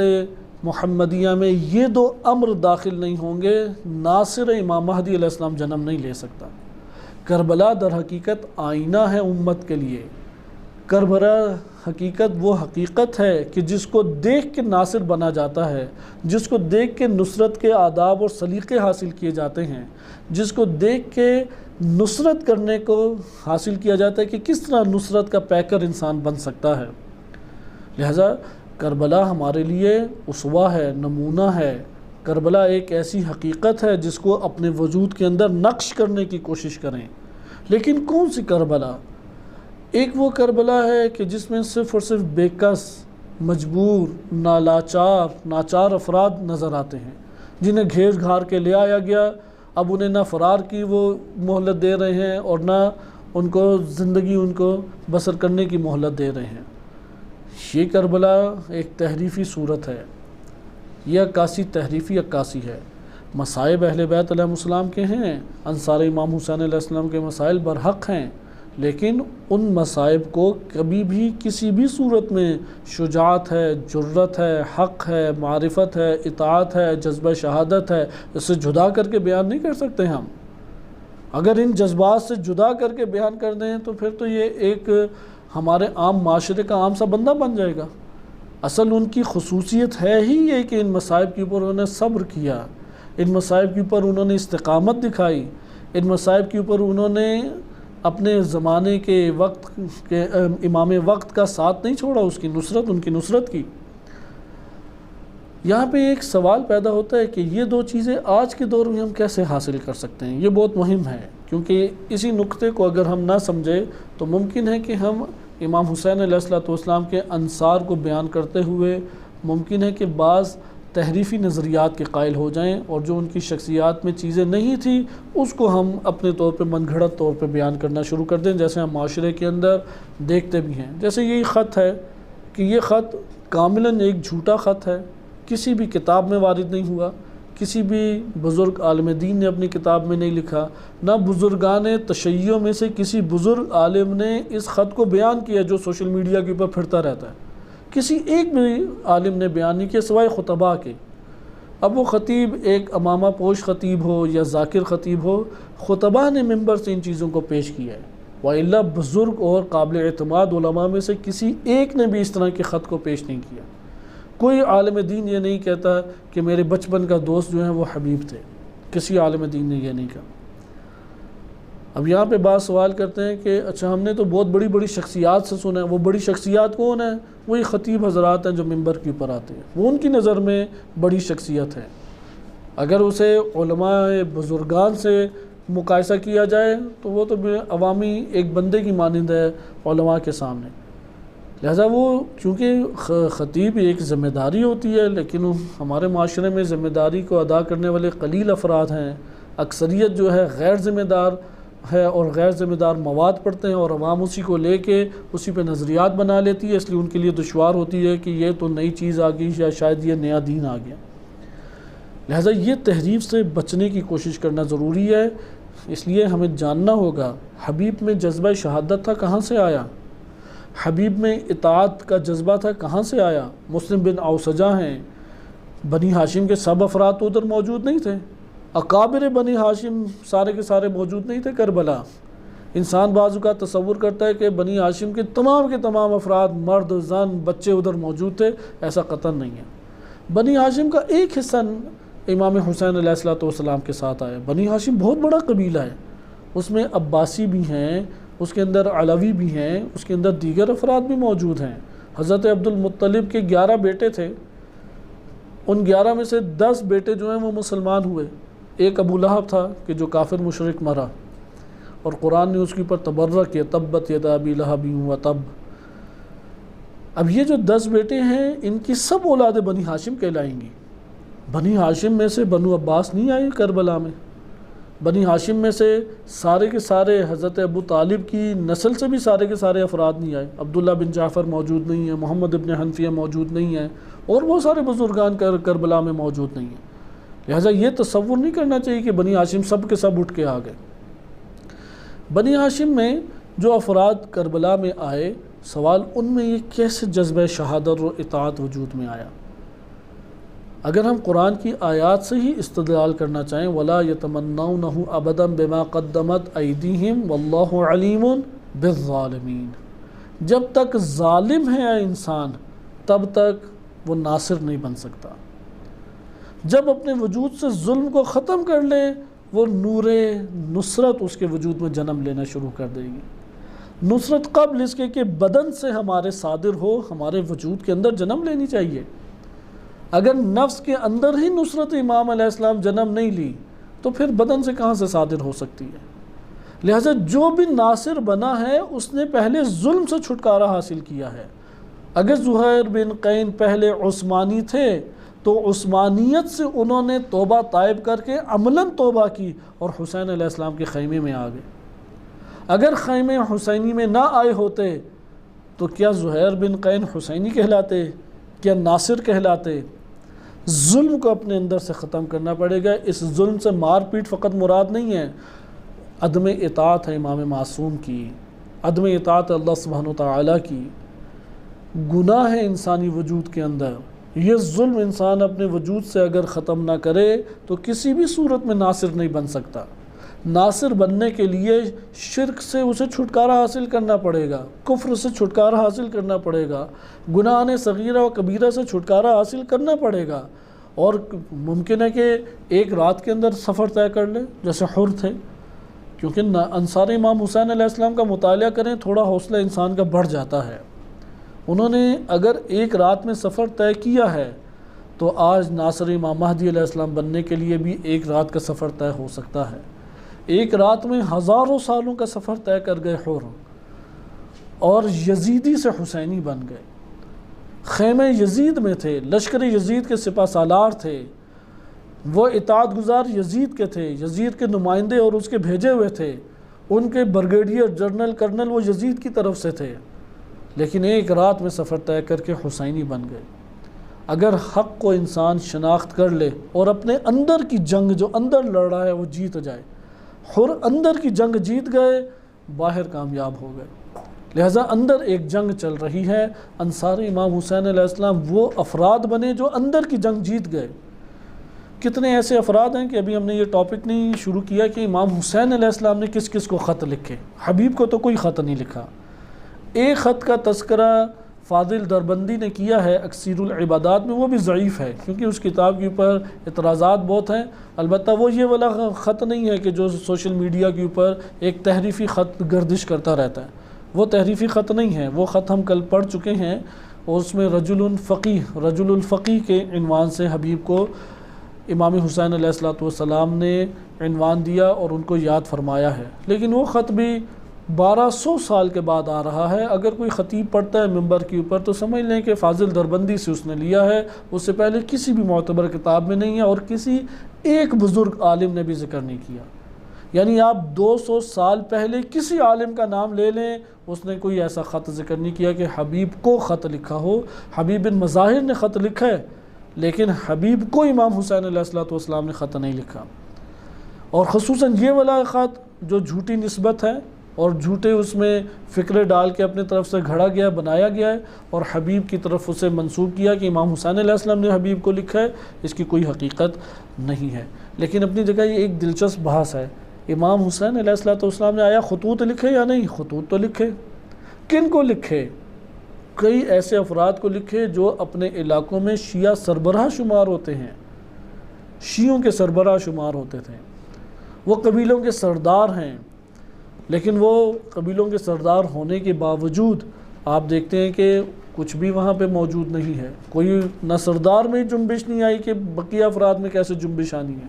محمدیہ میں یہ دو امر داخل نہیں ہوں گے، ناصر امام مہدی علیہ السلام جنم نہیں لے سکتا۔ کربلا در حقیقت آئینہ ہے امت کے لیے، کربلا حقیقت وہ حقیقت ہے کہ جس کو دیکھ کے ناصر بنا جاتا ہے، جس کو دیکھ کے نصرت کے آداب اور سلیقے حاصل کیے جاتے ہیں، جس کو دیکھ کے نصرت کرنے کو حاصل کیا جاتا ہے کہ کس طرح نصرت کا پیکر انسان بن سکتا ہے۔ لہذا کربلا ہمارے لیے اسوہ ہے، نمونہ ہے۔ کربلا ایک ایسی حقیقت ہے جس کو اپنے وجود کے اندر نقش کرنے کی کوشش کریں، لیکن کون سی کربلا؟ ایک وہ کربلا ہے کہ جس میں صرف اور صرف بے کس، مجبور، ناچار افراد نظر آتے ہیں، جنہیں گھیر گھار کے لے آیا گیا، اب انہیں نہ فرار کی وہ مہلت دے رہے ہیں اور نہ ان کو زندگی ان کو بسر کرنے کی مہلت دے رہے ہیں۔ یہ کربلا ایک تحریفی صورت ہے، یہ عکاسی تحریفی عکاسی ہے۔ مصائب اہل بیت علیہ السلام کے ہیں، انصار امام حسین علیہ السلام کے مسائل برحق ہیں، لیکن ان مصائب کو کبھی بھی کسی بھی صورت میں شجاعت ہے، جرت ہے، حق ہے، معرفت ہے، اطاعت ہے، جذبہ شہادت ہے، اس سے جدا کر کے بیان نہیں کر سکتے ہم۔ اگر ان جذبات سے جدا کر کے بیان کر دیں تو پھر تو یہ ایک ہمارے عام معاشرے کا عام سا بندہ بن جائے گا۔ اصل ان کی خصوصیت ہے ہی یہ کہ ان مصائب کے اوپر انہوں نے صبر کیا، ان مصائب کے اوپر انہوں نے استقامت دکھائی، ان مصائب کے اوپر انہوں نے اپنے زمانے کے وقت کے امام وقت کا ساتھ نہیں چھوڑا، اس کی نصرت، ان کی نصرت کی۔ یہاں پہ ایک سوال پیدا ہوتا ہے کہ یہ دو چیزیں آج کے دور میں ہم کیسے حاصل کر سکتے ہیں؟ یہ بہت مہم ہے، کیونکہ اسی نقطے کو اگر ہم نہ سمجھے تو ممکن ہے کہ ہم امام حسین علیہ السلام کے انصار کو بیان کرتے ہوئے ممکن ہے کہ بعض تحریفی نظریات کے قائل ہو جائیں، اور جو ان کی شخصیات میں چیزیں نہیں تھیں اس کو ہم اپنے طور پہ من گھڑت طور پہ بیان کرنا شروع کر دیں، جیسے ہم معاشرے کے اندر دیکھتے بھی ہیں۔ جیسے یہی خط ہے کہ یہ خط کاملاً ایک جھوٹا خط ہے، کسی بھی کتاب میں وارد نہیں ہوا، کسی بھی بزرگ عالم دین نے اپنی کتاب میں نہیں لکھا، نہ بزرگان تشیع میں سے کسی بزرگ عالم نے اس خط کو بیان کیا جو سوشل میڈیا کے اوپر پھرتا رہتا ہے۔ کسی ایک بھی عالم نے بیان نہیں کیا سوائے خطباء کے۔ اب وہ خطیب ایک امامہ پوش خطیب ہو یا ذاکر خطیب ہو، خطباء نے ممبر سے ان چیزوں کو پیش کیا ہے، وَإِلَّا بزرگ اور قابل اعتماد علماء میں سے کسی ایک نے بھی اس طرح کے خط کو پیش نہیں کیا۔ کوئی عالم دین یہ نہیں کہتا کہ میرے بچپن کا دوست جو ہیں وہ حبیب تھے، کسی عالم دین نے یہ نہیں کہا۔ اب یہاں پہ بات سوال کرتے ہیں کہ اچھا ہم نے تو بہت بڑی بڑی شخصیات سے سنا ہے، وہ بڑی شخصیات کون ہیں؟ وہی خطیب حضرات ہیں جو ممبر کے اوپر آتے ہیں، وہ ان کی نظر میں بڑی شخصیت ہے۔ اگر اسے علماء بزرگان سے مقایسہ کیا جائے تو وہ تو عوامی ایک بندے کی مانند ہے علماء کے سامنے۔ لہذا وہ چونکہ خطیب ایک ذمہ داری ہوتی ہے، لیکن ہمارے معاشرے میں ذمہ داری کو ادا کرنے والے قلیل افراد ہیں، اکثریت جو ہے غیر ذمہ دار ہے اور غیر ذمہ دار مواد پڑھتے ہیں، اور عوام اسی کو لے کے اسی پہ نظریات بنا لیتی ہے، اس لیے ان کے لیے دشوار ہوتی ہے کہ یہ تو نئی چیز آ گئی یا شاید یہ نیا دین آ گیا۔ لہذا یہ تحریف سے بچنے کی کوشش کرنا ضروری ہے۔ اس لیے ہمیں جاننا ہوگا حبیب میں جذبہ شہادت تھا، کہاں سے آیا؟ حبیب میں اطاعت کا جذبہ تھا، کہاں سے آیا؟ مسلم بن اوسجہ ہیں، بنی ہاشم کے سب افراد تو ادھر موجود نہیں تھے، اکابر بنی ہاشم سارے کے سارے موجود نہیں تھے کربلا، انسان بعض اوقات تصور کرتا ہے کہ بنی ہاشم کے تمام افراد مرد زن بچے ادھر موجود تھے، ایسا قطعاً نہیں ہے۔ بنی ہاشم کا ایک حصہ امام حسین علیہ السلام کے ساتھ آیا۔ بنی ہاشم بہت بڑا قبیلہ ہے، اس میں عباسی بھی ہیں، اس کے اندر علوی بھی ہیں، اس کے اندر دیگر افراد بھی موجود ہیں۔ حضرت عبد المطلب کے 11 بیٹے تھے، ان 11 میں سے 10 بیٹے جو ہیں وہ مسلمان ہوئے۔ ایک ابو لہب تھا کہ جو کافر مشرک مرا، اور قرآن نے اس کے اوپر تبرہ کیا، تبت یدا ابی لہب وتب۔ اب یہ جو 10 بیٹے ہیں ان کی سب اولاد بنی ہاشم کہلائیں گی۔ بنی ہاشم میں سے بنو عباس نہیں آئے کربلا میں، بنی ہاشم میں سے سارے کے سارے حضرت ابو طالب کی نسل سے بھی سارے کے سارے افراد نہیں آئے۔ عبداللہ بن جعفر موجود نہیں ہے، محمد ابن حنفیہ موجود نہیں ہے، اور بہت سارے بزرگان کربلا میں موجود نہیں ہیں۔ لہٰذا یہ تصور نہیں کرنا چاہیے کہ بنی ہاشم سب کے سب اٹھ کے آ گئے۔ بنی ہاشم میں جو افراد کربلا میں آئے، سوال ان میں یہ کیسے جذبہ شہادت اور اطاعت وجود میں آیا؟ اگر ہم قرآن کی آیات سے ہی استدلال کرنا چاہیں، وَلَا يَتَمَنَّوْنَهُ أَبَدًا بِمَا قَدَّمَتْ أَيْدِيهِمْ وَاللَّهُ عَلِيمٌ بِالظَّالِمِينَ، جب تک ظالم ہے انسان تب تک وہ ناصر نہیں بن سکتا۔ جب اپنے وجود سے ظلم کو ختم کر لے، وہ نور نصرت اس کے وجود میں جنم لینا شروع کر دے گی۔ نصرت قبل اس کے کہ بدن سے ہمارے صادر ہو، ہمارے وجود کے اندر جنم لینی چاہیے۔ اگر نفس کے اندر ہی نصرت امام علیہ السلام جنم نہیں لی تو پھر بدن سے کہاں سے صادر ہو سکتی ہے؟ لہٰذا جو بھی ناصر بنا ہے اس نے پہلے ظلم سے چھٹکارا حاصل کیا ہے۔ اگر زہیر بن قین پہلے عثمانی تھے تو عثمانیت سے انہوں نے توبہ طائب کر کے عملاً توبہ کی اور حسین علیہ السلام کے خیمے میں آ گئے۔ اگر خیمے حسینی میں نہ آئے ہوتے تو کیا زہیر بن قین حسینی کہلاتے؟ کیا ناصر کہلاتے؟ ظلم کو اپنے اندر سے ختم کرنا پڑے گا۔ اس ظلم سے مار پیٹ فقط مراد نہیں ہے، عدم اطاعت ہے امام معصوم کی، عدم اطاعت اللہ سبحانہ وتعالی کی، گناہ ہے انسانی وجود کے اندر۔ یہ ظلم انسان اپنے وجود سے اگر ختم نہ کرے تو کسی بھی صورت میں ناصر نہیں بن سکتا۔ ناصر بننے کے لیے شرک سے اسے چھٹکارا حاصل کرنا پڑے گا، کفر سے چھٹکارا حاصل کرنا پڑے گا، گناہ صغیرہ و کبیرہ سے چھٹکارا حاصل کرنا پڑے گا۔ اور ممکن ہے کہ ایک رات کے اندر سفر طے کر لے جیسے حر تھے، کیونکہ انصار امام حسین علیہ السلام کا مطالعہ کریں تھوڑا حوصلہ انسان کا بڑھ جاتا ہے۔ انہوں نے اگر ایک رات میں سفر طے کیا ہے تو آج ناصر امام مہدی علیہ السلام بننے کے لیے بھی ایک رات کا سفر طے ہو سکتا ہے۔ ایک رات میں ہزاروں سالوں کا سفر طے کر گئے حر، اور یزیدی سے حسینی بن گئے۔ خیمہ یزید میں تھے، لشکر یزید کے سپہ سالار تھے، وہ اطاعت گزار یزید کے تھے، یزید کے نمائندے اور اس کے بھیجے ہوئے تھے، ان کے بریگیڈیئر جنرل کرنل وہ یزید کی طرف سے تھے، لیکن ایک رات میں سفر طے کر کے حسینی بن گئے۔ اگر حق کو انسان شناخت کر لے اور اپنے اندر کی جنگ جو اندر لڑ رہا ہے وہ جیت جائے، حر اندر کی جنگ جیت گئے، باہر کامیاب ہو گئے۔ لہٰذا اندر ایک جنگ چل رہی ہے، انصار امام حسین علیہ السلام وہ افراد بنے جو اندر کی جنگ جیت گئے۔ کتنے ایسے افراد ہیں کہ ابھی ہم نے یہ ٹاپک نہیں شروع کیا کہ امام حسین علیہ السلام نے کس کس کو خط لکھے۔ حبیب کو تو کوئی خط نہیں لکھا۔ ایک خط کا تذکرہ فاضل دربندی نے کیا ہے اکثیر العبادات میں، وہ بھی ضعیف ہے کیونکہ اس کتاب کے اوپر اعتراضات بہت ہیں۔ البتہ وہ یہ والا خط نہیں ہے کہ جو سوشل میڈیا کے اوپر ایک تحریفی خط گردش کرتا رہتا ہے، وہ تحریفی خط نہیں ہے۔ وہ خط ہم کل پڑھ چکے ہیں، اور اس میں رجل الفقیہ کے عنوان سے حبیب کو امام حسین علیہ السلام نے عنوان دیا اور ان کو یاد فرمایا ہے، لیکن وہ خط بھی 1200 سال کے بعد آ رہا ہے۔ اگر کوئی خطیب پڑھتا ہے ممبر کے اوپر تو سمجھ لیں کہ فاضل دربندی سے اس نے لیا ہے، اس سے پہلے کسی بھی معتبر کتاب میں نہیں ہے، اور کسی ایک بزرگ عالم نے بھی ذکر نہیں کیا۔ یعنی آپ 200 سال پہلے کسی عالم کا نام لے لیں، اس نے کوئی ایسا خط ذکر نہیں کیا کہ حبیب کو خط لکھا ہو۔ حبیب بن مظاہر نے خط لکھا ہے، لیکن حبیب کو امام حسین علیہ السلام نے خط نہیں لکھا۔ اور خصوصاً یہ والا خط جو جھوٹی نسبت ہے اور جھوٹے اس میں فکرے ڈال کے اپنے طرف سے گھڑا گیا، بنایا گیا ہے، اور حبیب کی طرف اسے منسوب کیا کہ امام حسین علیہ السلام نے حبیب کو لکھا ہے، اس کی کوئی حقیقت نہیں ہے۔ لیکن اپنی جگہ یہ ایک دلچسپ بحث ہے۔ امام حسین علیہ السلام نے آیا خطوط لکھے یا نہیں؟ خطوط تو لکھے۔ کن کو لکھے؟ کئی ایسے افراد کو لکھے جو اپنے علاقوں میں شیعہ سربراہ شمار ہوتے ہیں، شیعوں کے سربراہ شمار ہوتے تھے، وہ قبیلوں کے سردار ہیں، لیکن وہ قبیلوں کے سردار ہونے کے باوجود آپ دیکھتے ہیں کہ کچھ بھی وہاں پہ موجود نہیں ہے، کوئی نہ سردار میں جنبش نہیں آئی کہ بقیہ افراد میں کیسے جنبش آنی ہے۔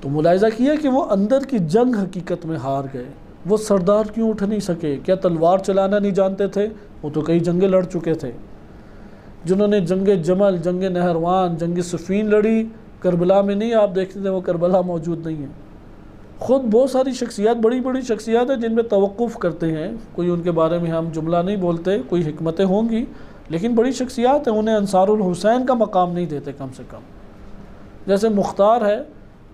تو ملاحظہ کیا کہ وہ اندر کی جنگ حقیقت میں ہار گئے۔ وہ سردار کیوں اٹھ نہیں سکے؟ کیا تلوار چلانا نہیں جانتے تھے؟ وہ تو کئی جنگیں لڑ چکے تھے۔ جنہوں نے جنگ جمل، جنگ نہروان، جنگ صفین لڑی، کربلا میں نہیں، آپ دیکھتے تھے وہ کربلا موجود نہیں ہے۔ خود بہت ساری شخصیات، بڑی بڑی شخصیات ہیں جن میں توقف کرتے ہیں، کوئی ان کے بارے میں ہم جملہ نہیں بولتے، کوئی حکمتیں ہوں گی، لیکن بڑی شخصیات ہیں، انہیں انصار الحسین کا مقام نہیں دیتے کم سے کم۔ جیسے مختار ہے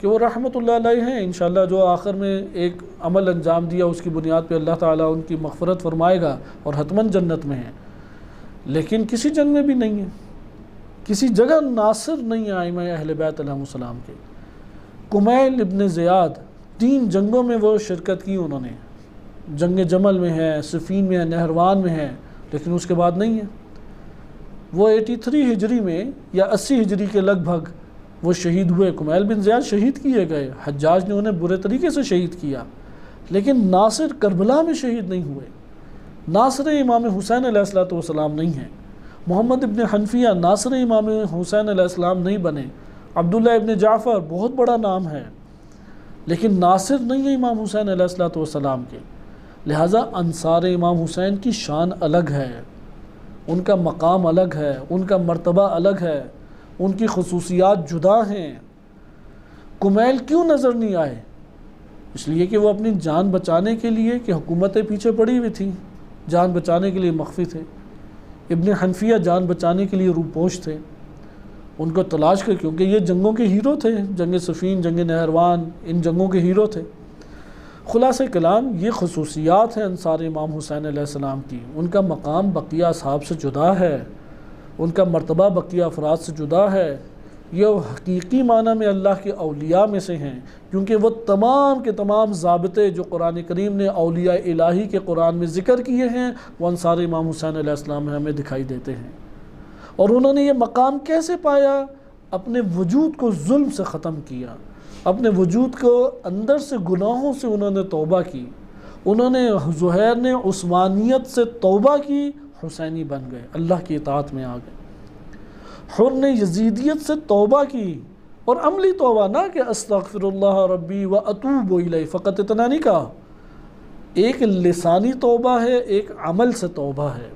کہ وہ رحمۃ اللہ علیہ ہیں، انشاءاللہ جو آخر میں ایک عمل انجام دیا اس کی بنیاد پہ اللہ تعالیٰ ان کی مغفرت فرمائے گا اور حتماً جنت میں ہیں، لیکن کسی جنگ میں بھی نہیں ہے، کسی جگہ ناصر نہیں ہے ائمہ اہل بیت علیہم السلام کے۔ کمیل ابن زیاد 3 جنگوں میں وہ شرکت کی انہوں نے، جنگ جمل میں ہے، صفین میں ہے، نہروان میں ہے، لیکن اس کے بعد نہیں ہے۔ وہ 83 ہجری میں یا 80 ہجری کے لگ بھگ وہ شہید ہوئے۔ کمیل بن زیاد شہید کیے گئے، حجاج نے انہیں برے طریقے سے شہید کیا، لیکن ناصر کربلا میں شہید نہیں ہوئے۔ ناصر امام حسین علیہ السلام نہیں ہیں۔ محمد ابن حنفیہ ناصر امام حسین علیہ السلام نہیں بنے۔ عبداللہ ابن جعفر بہت بڑا نام ہے، لیکن ناصر نہیں ہے امام حسین علیہ السلام کے۔ لہٰذا انصار امام حسین کی شان الگ ہے، ان کا مقام الگ ہے، ان کا مرتبہ الگ ہے، ان کی خصوصیات جدا ہیں۔ کمیل کیوں نظر نہیں آئے؟ اس لیے کہ وہ اپنی جان بچانے کے لیے، کہ حکومتیں پیچھے پڑی ہوئی تھیں، جان بچانے کے لیے مخفی تھے۔ ابن حنفیہ جان بچانے کے لیے روپوش تھے، ان کو تلاش کر، کیونکہ یہ جنگوں کے ہیرو تھے، جنگ صفین، جنگ نہروان، ان جنگوں کے ہیرو تھے۔ خلاصہ کلام یہ خصوصیات ہیں انصار امام حسین علیہ السلام کی، ان کا مقام بقیہ اصحاب سے جدا ہے، ان کا مرتبہ بقیہ افراد سے جدا ہے۔ یہ حقیقی معنی میں اللہ کے اولیاء میں سے ہیں، کیونکہ وہ تمام کے تمام ضابطے جو قرآن کریم نے اولیاء الہی کے قرآن میں ذکر کیے ہیں وہ انصار امام حسین علیہ السلام میں ہمیں دکھائی دیتے ہیں۔ اور انہوں نے یہ مقام کیسے پایا؟ اپنے وجود کو ظلم سے ختم کیا، اپنے وجود کو اندر سے گناہوں سے انہوں نے توبہ کی۔ انہوں نے زہیر نے عثمانیت سے توبہ کی، حسینی بن گئے، اللہ کی اطاعت میں آ گئے۔ حر نے یزیدیت سے توبہ کی، اور عملی توبہ، نہ کہ استغفر اللہ ربی و اتوب الیہ، فقط اتنا نہیں کہا، ایک لسانی توبہ ہے، ایک عمل سے توبہ ہے۔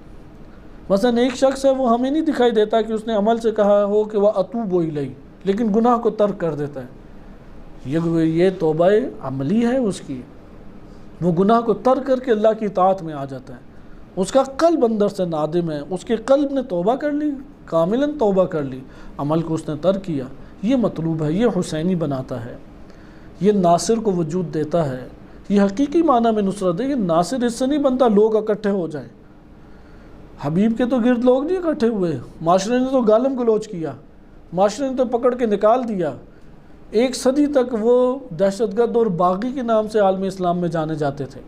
مثلا ایک شخص ہے، وہ ہمیں نہیں دکھائی دیتا کہ اس نے عمل سے کہا ہو کہ وہ اتوب الیہ، لیکن گناہ کو ترک کر دیتا ہے، یہ توبہ عملی ہے اس کی، وہ گناہ کو ترک کر کے اللہ کی اطاعت میں آ جاتا ہے، اس کا قلب اندر سے نادم ہے، اس کے قلب نے توبہ کر لی، کاملاً توبہ کر لی، عمل کو اس نے ترک کیا۔ یہ مطلوب ہے، یہ حسینی بناتا ہے، یہ ناصر کو وجود دیتا ہے، یہ حقیقی معنی میں نصرت ہے۔ یہ ناصر اس سے نہیں بنتا لوگ اکٹھے ہو جائیں، حبیب کے تو گرد لوگ نہیں اکٹھے ہوئے، معاشرے نے تو گالم گلوچ کیا، معاشرے نے تو پکڑ کے نکال دیا۔ 1 صدی تک وہ دہشت گرد اور باغی کے نام سے عالم اسلام میں جانے جاتے تھے۔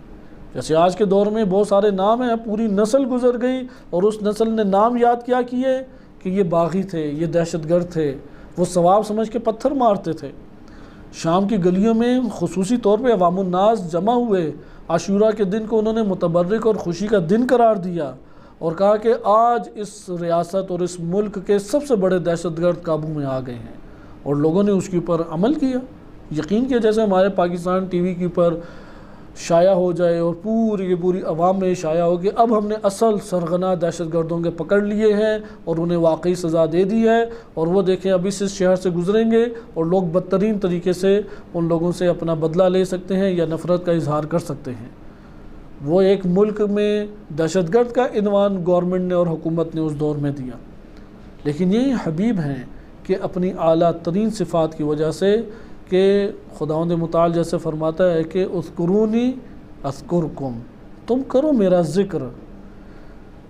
جیسے آج کے دور میں بہت سارے نام ہیں، پوری نسل گزر گئی اور اس نسل نے نام یاد کیا کیے کہ یہ باغی تھے، یہ دہشت گرد تھے، وہ ثواب سمجھ کے پتھر مارتے تھے۔ شام کی گلیوں میں خصوصی طور پہ عوام الناس جمع ہوئے، عاشوراء کے دن کو انہوں نے متبرک اور خوشی کا دن قرار دیا اور کہا کہ آج اس ریاست اور اس ملک کے سب سے بڑے دہشت گرد قابو میں آ گئے ہیں، اور لوگوں نے اس کے اوپر عمل کیا، یقین کیا، جیسے ہمارے پاکستان ٹی وی کے اوپر شائع ہو جائے اور پوری عوام میں شائع ہو کہ اب ہم نے اصل سرغنہ دہشت گردوں کے پکڑ لیے ہیں اور انہیں واقعی سزا دے دی ہے، اور وہ دیکھیں ابھی اس شہر سے گزریں گے اور لوگ بدترین طریقے سے ان لوگوں سے اپنا بدلہ لے سکتے ہیں یا نفرت کا اظہار کر سکتے ہیں۔ وہ ایک ملک میں دہشت گرد کا عنوان گورنمنٹ نے اور حکومت نے اس دور میں دیا، لیکن یہی حبیب ہیں کہ اپنی اعلیٰ ترین صفات کی وجہ سے، کہ خداوند متعال جیسے فرماتا ہے کہ اذکرونی اذکرکم، تم کرو میرا ذکر،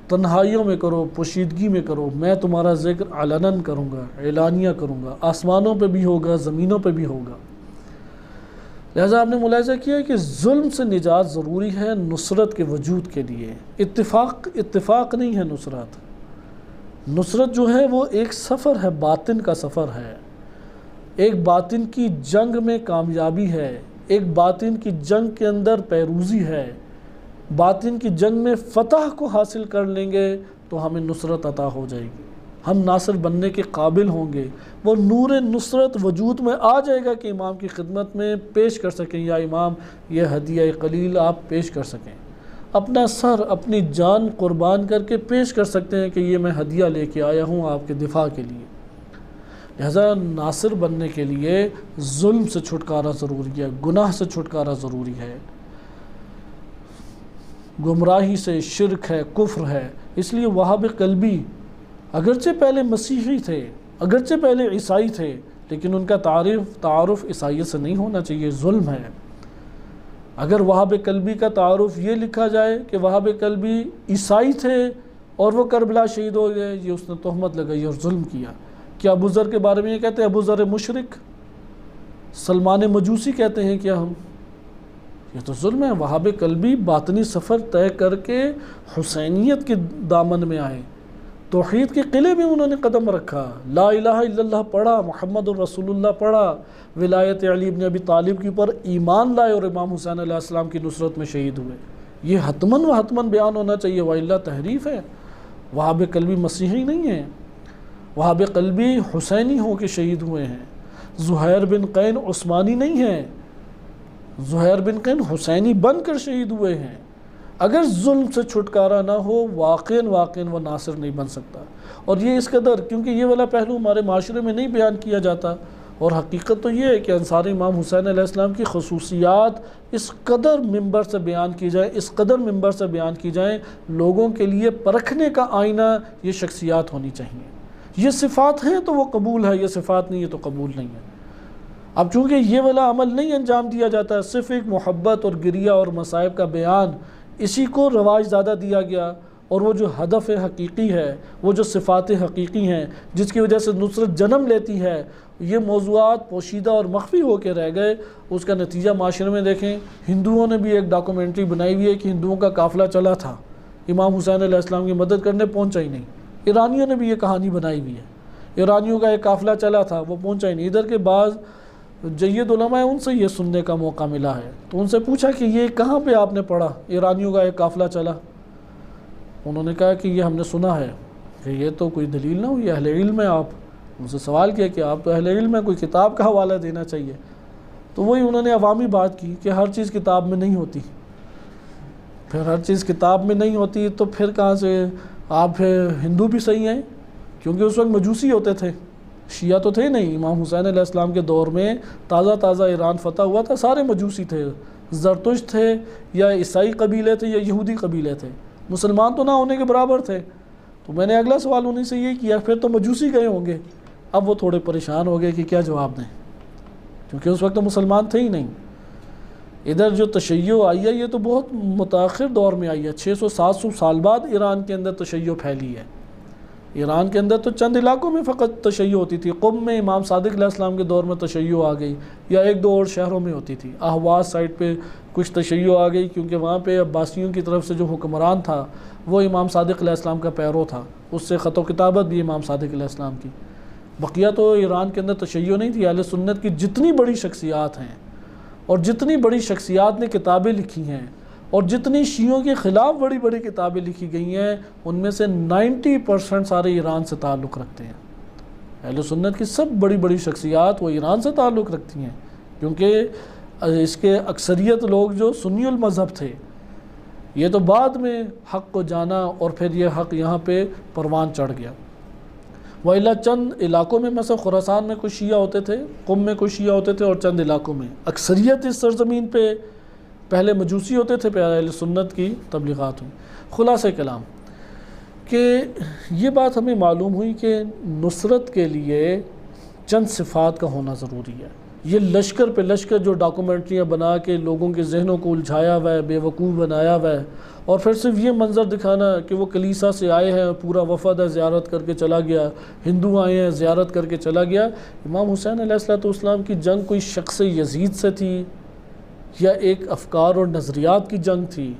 تنہائیوں میں کرو، پوشیدگی میں کرو، میں تمہارا ذکر علناً کروں گا، اعلانیہ کروں گا، آسمانوں پہ بھی ہوگا، زمینوں پہ بھی ہوگا۔ لہٰذا آپ نے ملاحظہ کیا کہ ظلم سے نجات ضروری ہے نصرت کے وجود کے لیے. اتفاق نہیں ہے نصرت. نصرت جو ہے وہ ایک سفر ہے، باطن کا سفر ہے، ایک باطن کی جنگ میں کامیابی ہے، ایک باطن کی جنگ کے اندر پیروزی ہے. باطن کی جنگ میں فتح کو حاصل کر لیں گے تو ہمیں نصرت عطا ہو جائے گی، ہم ناصر بننے کے قابل ہوں گے. وہ نور نصرت وجود میں آ جائے گا کہ امام کی خدمت میں پیش کر سکیں، یا امام یہ ہدیہ قلیل آپ پیش کر سکیں، اپنا سر اپنی جان قربان کر کے پیش کر سکتے ہیں کہ یہ میں ہدیہ لے کے آیا ہوں آپ کے دفاع کے لیے. لہذا ناصر بننے کے لیے ظلم سے چھٹکارا ضروری ہے، گناہ سے چھٹکارا ضروری ہے، گمراہی سے، شرک ہے، کفر ہے. اس لیے وہاب قلبی اگرچہ پہلے مسیحی تھے، اگرچہ پہلے عیسائی تھے، لیکن ان کا تعارف عیسائیت سے نہیں ہونا چاہیے، ظلم ہے. اگر وہاب قلبی کا تعارف یہ لکھا جائے کہ وہاب قلبی عیسائی تھے اور وہ کربلا شہید ہو گئے، یہ اس نے تہمت لگائی اور ظلم کیا. کیا ابو ذر کے بارے میں یہ کہتے ہیں ابو ذر مشرک، سلمان مجوسی کہتے ہیں کیا ہم؟ یہ تو ظلم ہے. وہاب قلبی باطنی سفر طے کر کے حسینیت کے دامن میں آئے، توحید کے قلعے میں انہوں نے قدم رکھا، لا الہ الا اللہ پڑھا، محمد الرسول اللہ پڑھا، ولایت علی ابن ابی طالب کے اوپر ایمان لائے اور امام حسین علیہ السلام کی نصرت میں شہید ہوئے. یہ حتماً و حتماً بیان ہونا چاہیے، وَإِلَّا تحریف ہے. وہاب قلبی مسیحی نہیں ہیں، وہاب قلبی حسینی ہو کے شہید ہوئے ہیں. زہیر بن قین عثمانی نہیں ہیں، زہیر بن قین حسینی بن کر شہید ہوئے ہیں. اگر ظلم سے چھٹکارا نہ ہو واقعاً وہ ناصر نہیں بن سکتا. اور یہ اس قدر، کیونکہ یہ والا پہلو ہمارے معاشرے میں نہیں بیان کیا جاتا، اور حقیقت تو یہ ہے کہ انصار امام حسین علیہ السلام کی خصوصیات اس قدر ممبر سے بیان کی جائیں، اس قدر ممبر سے بیان کی جائیں، لوگوں کے لیے پرکھنے کا آئینہ یہ شخصیات ہونی چاہیے. یہ صفات ہیں تو وہ قبول ہے، یہ صفات نہیں ہے تو قبول نہیں ہے. اب چونکہ یہ والا عمل نہیں انجام دیا جاتا، صرف ایک محبت اور گریہ اور مصائب کا بیان، اسی کو رواج زیادہ دیا گیا. اور وہ جو ہدف حقیقی ہے، وہ جو صفات حقیقی ہیں جس کی وجہ سے نصرت جنم لیتی ہے، یہ موضوعات پوشیدہ اور مخفی ہو کے رہ گئے. اس کا نتیجہ معاشرے میں دیکھیں، ہندوؤں نے بھی ایک ڈاکومنٹری بنائی ہوئی ہے کہ ہندوؤں کا قافلہ چلا تھا، امام حسین علیہ السلام کی مدد کرنے پہنچا ہی نہیں. ایرانیوں نے بھی یہ کہانی بنائی ہوئی ہے، ایرانیوں کا ایک قافلہ چلا تھا، وہ پہنچا ہی نہیں. ادھر کے بعض جید علماء ہیں، ان سے یہ سننے کا موقع ملا ہے، تو ان سے پوچھا کہ یہ کہاں پہ آپ نے پڑھا ایرانیوں کا ایک قافلہ چلا؟ انہوں نے کہا کہ یہ ہم نے سنا ہے. کہ یہ تو کوئی دلیل نہ ہوئی، اہل علم ہے آپ. ان سے سوال کیا کہ آپ تو اہل علم ہے، کوئی کتاب کا حوالہ دینا چاہیے. تو وہی انہوں نے عوامی بات کی کہ ہر چیز کتاب میں نہیں ہوتی. پھر ہر چیز کتاب میں نہیں ہوتی تو پھر کہاں سے آپ ہندو بھی صحیح ہیں؟ کیونکہ اس وقت مجوسی ہوتے تھے، شیعہ تو تھے نہیں. امام حسین علیہ السلام کے دور میں تازہ ایران فتح ہوا تھا، سارے مجوسی تھے، زرتشت تھے یا عیسائی قبیلے تھے یا یہودی قبیلے تھے، مسلمان تو نہ ہونے کے برابر تھے. تو میں نے اگلا سوال انہیں سے یہ کیا، پھر تو مجوسی گئے ہوں گے. اب وہ تھوڑے پریشان ہو گئے کہ کیا جواب دیں، کیونکہ اس وقت تو مسلمان تھے ہی نہیں. ادھر جو تشیع آئی ہے یہ تو بہت متاخر دور میں آئی ہے، 600-700 سال بعد ایران کے اندر تشیع پھیلی ہے. ایران کے اندر تو چند علاقوں میں فقط تشیع ہوتی تھی. قم میں امام صادق علیہ السلام کے دور میں تشیع آ گئی، یا ایک دو اور شہروں میں ہوتی تھی. اہواز سائٹ پہ کچھ تشیع آ گئی، کیونکہ وہاں پہ عباسیوں کی طرف سے جو حکمران تھا وہ امام صادق علیہ السلام کا پیرو تھا، اس سے خط و کتابت بھی امام صادق علیہ السلام کی. بقیہ تو ایران کے اندر تشیع نہیں تھی. اہل سنت کی جتنی بڑی شخصیات ہیں اور جتنی بڑی شخصیات نے کتابیں لکھی ہیں اور جتنی شیعوں کے خلاف بڑی بڑی کتابیں لکھی گئی ہیں، ان میں سے 90% سارے ایران سے تعلق رکھتے ہیں. اہل سنت کی سب بڑی بڑی شخصیات وہ ایران سے تعلق رکھتی ہیں، کیونکہ اس کے اکثریت لوگ جو سنی المذہب تھے، یہ تو بعد میں حق کو جانا اور پھر یہ حق یہاں پہ پروان چڑھ گیا. وَإِلَّا چند علاقوں میں، مثلا خراسان میں کچھ شیعہ ہوتے تھے، قم میں کچھ شیعہ ہوتے تھے، اور چند علاقوں میں اکثریت اس سرزمین پہ پہلے مجوسی ہوتے تھے، پھر اہل سنت کی تبلیغات ہوئی. خلاصہ کلام کہ یہ بات ہمیں معلوم ہوئی کہ نصرت کے لیے چند صفات کا ہونا ضروری ہے. یہ لشکر پہ لشکر جو ڈاکومنٹریاں بنا کے لوگوں کے ذہنوں کو الجھایا ہوا ہے، بے وقوف بنایا ہوا ہے، اور پھر صرف یہ منظر دکھانا کہ وہ کلیسا سے آئے ہیں، پورا وفد ہے، زیارت کر کے چلا گیا، ہندو آئے ہیں زیارت کر کے چلا گیا. امام حسین علیہ السلام کی جنگ کوئی شخص یزید سے تھی، یا ایک افکار اور نظریات کی جنگ تھی؟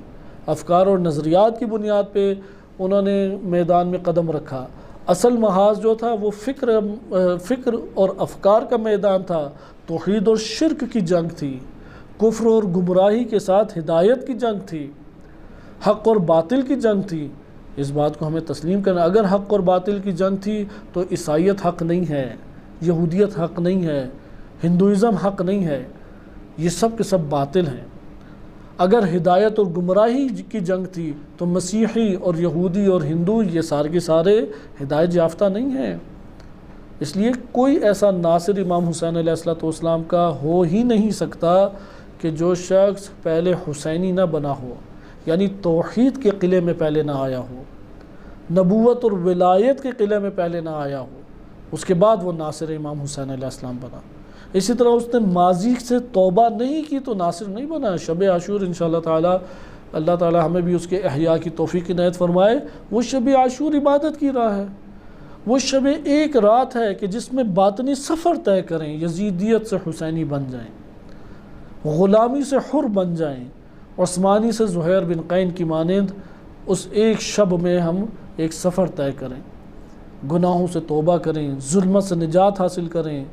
افکار اور نظریات کی بنیاد پہ انہوں نے میدان میں قدم رکھا۔ اصل محاذ جو تھا وہ فکر اور افکار کا میدان تھا، توحید اور شرک کی جنگ تھی، کفر اور گمراہی کے ساتھ ہدایت کی جنگ تھی، حق اور باطل کی جنگ تھی۔ اس بات کو ہمیں تسلیم کرنا، اگر حق اور باطل کی جنگ تھی تو عیسائیت حق نہیں ہے، یہودیت حق نہیں ہے، ہندوازم حق نہیں ہے، یہ سب کے سب باطل ہیں۔ اگر ہدایت اور گمراہی کی جنگ تھی تو مسیحی اور یہودی اور ہندو یہ سارے کے سارے ہدایت یافتہ نہیں ہیں۔ اس لیے کوئی ایسا ناصر امام حسین علیہ السلام کا ہو ہی نہیں سکتا کہ جو شخص پہلے حسینی نہ بنا ہو، یعنی توحید کے قلعے میں پہلے نہ آیا ہو، نبوت اور ولایت کے قلعے میں پہلے نہ آیا ہو، اس کے بعد وہ ناصر امام حسین علیہ السلام بنا۔ اسی طرح اس نے ماضی سے توبہ نہیں کی تو ناصر نہیں بنا۔ شب عاشور انشاءاللہ تعالی اللہ تعالی ہمیں بھی اس کے احیاء کی توفیق عنایت فرمائے۔ وہ شب عاشور عبادت کی راہ ہے، وہ شب ایک رات ہے کہ جس میں باطنی سفر طے کریں، یزیدیت سے حسینی بن جائیں، غلامی سے حر بن جائیں، عثمانی سے زہیر بن قین کی مانند اس ایک شب میں ہم ایک سفر طے کریں، گناہوں سے توبہ کریں، ظلمت سے نجات حاصل کریں،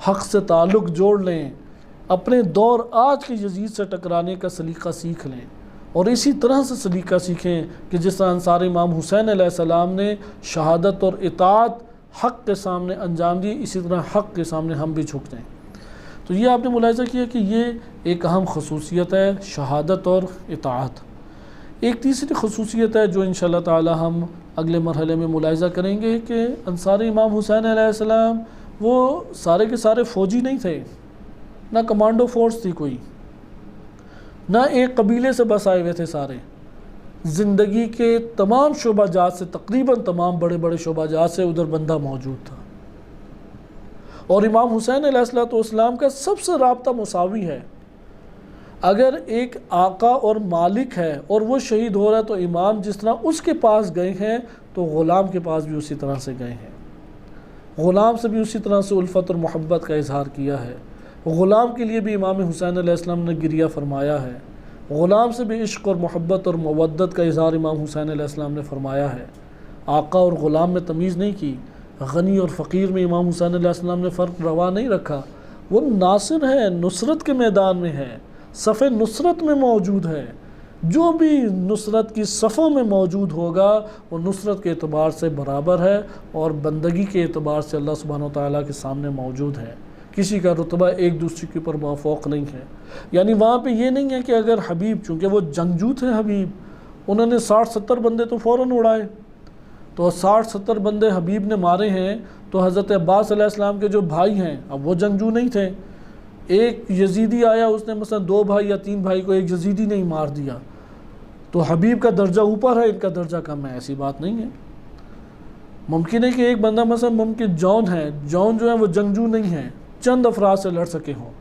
حق سے تعلق جوڑ لیں، اپنے دور آج کے یزید سے ٹکرانے کا سلیقہ سیکھ لیں، اور اسی طرح سے سلیقہ سیکھیں کہ جس طرح انصار امام حسین علیہ السلام نے شہادت اور اطاعت حق کے سامنے انجام دی، اسی طرح حق کے سامنے ہم بھی جھک جائیں۔ تو یہ آپ نے ملاحظہ کیا کہ یہ ایک اہم خصوصیت ہے، شہادت اور اطاعت۔ ایک تیسری خصوصیت ہے جو انشاءاللہ تعالی ہم اگلے مرحلے میں ملاحظہ کریں گے کہ انصار امام حسین علیہ السلام وہ سارے کے سارے فوجی نہیں تھے، نہ کمانڈو فورس تھی کوئی، نہ ایک قبیلے سے بس آئے ہوئے تھے سارے۔ زندگی کے تمام شعبہ جات سے، تقریباً تمام بڑے بڑے شعبہ جات سے ادھر بندہ موجود تھا، اور امام حسین علیہ السلام کا سب سے رابطہ مساوی ہے۔ اگر ایک آقا اور مالک ہے اور وہ شہید ہو رہا ہے تو امام جس طرح اس کے پاس گئے ہیں تو غلام کے پاس بھی اسی طرح سے گئے ہیں، غلام سے بھی اسی طرح سے الفت اور محبت کا اظہار کیا ہے، غلام کے لیے بھی امام حسین علیہ السلام نے گریہ فرمایا ہے، غلام سے بھی عشق اور محبت اور مودت کا اظہار امام حسین علیہ السلام نے فرمایا ہے۔ آقا اور غلام میں تمیز نہیں کی، غنی اور فقیر میں امام حسین علیہ السلام نے فرق روا نہیں رکھا۔ وہ ناصر ہے، نصرت کے میدان میں ہے، صف نصرت میں موجود ہے۔ جو بھی نصرت کی صفوں میں موجود ہوگا وہ نصرت کے اعتبار سے برابر ہے اور بندگی کے اعتبار سے اللہ سبحانہ وتعالیٰ کے سامنے موجود ہے۔ کسی کا رتبہ ایک دوسرے کے اوپر موافق نہیں ہے۔ یعنی وہاں پہ یہ نہیں ہے کہ اگر حبیب، چونکہ وہ جنگجو تھے حبیب، انہوں نے 60-70 بندے تو فوراً اڑائے، تو 60-70 بندے حبیب نے مارے ہیں، تو حضرت عباس علیہ السلام کے جو بھائی ہیں اب وہ جنگجو نہیں تھے۔ ایک یزیدی آیا، اس نے مثلا 2 بھائی یا 3 بھائی کو ایک یزیدی نے ہی مار دیا، تو حبیب کا درجہ اوپر ہے، ان کا درجہ کم ہے، ایسی بات نہیں ہے۔ ممکن ہے کہ ایک بندہ مثلا ممکن جون ہے، جون جو ہے وہ جنگجو نہیں ہے، چند افراد سے لڑ سکے ہوں۔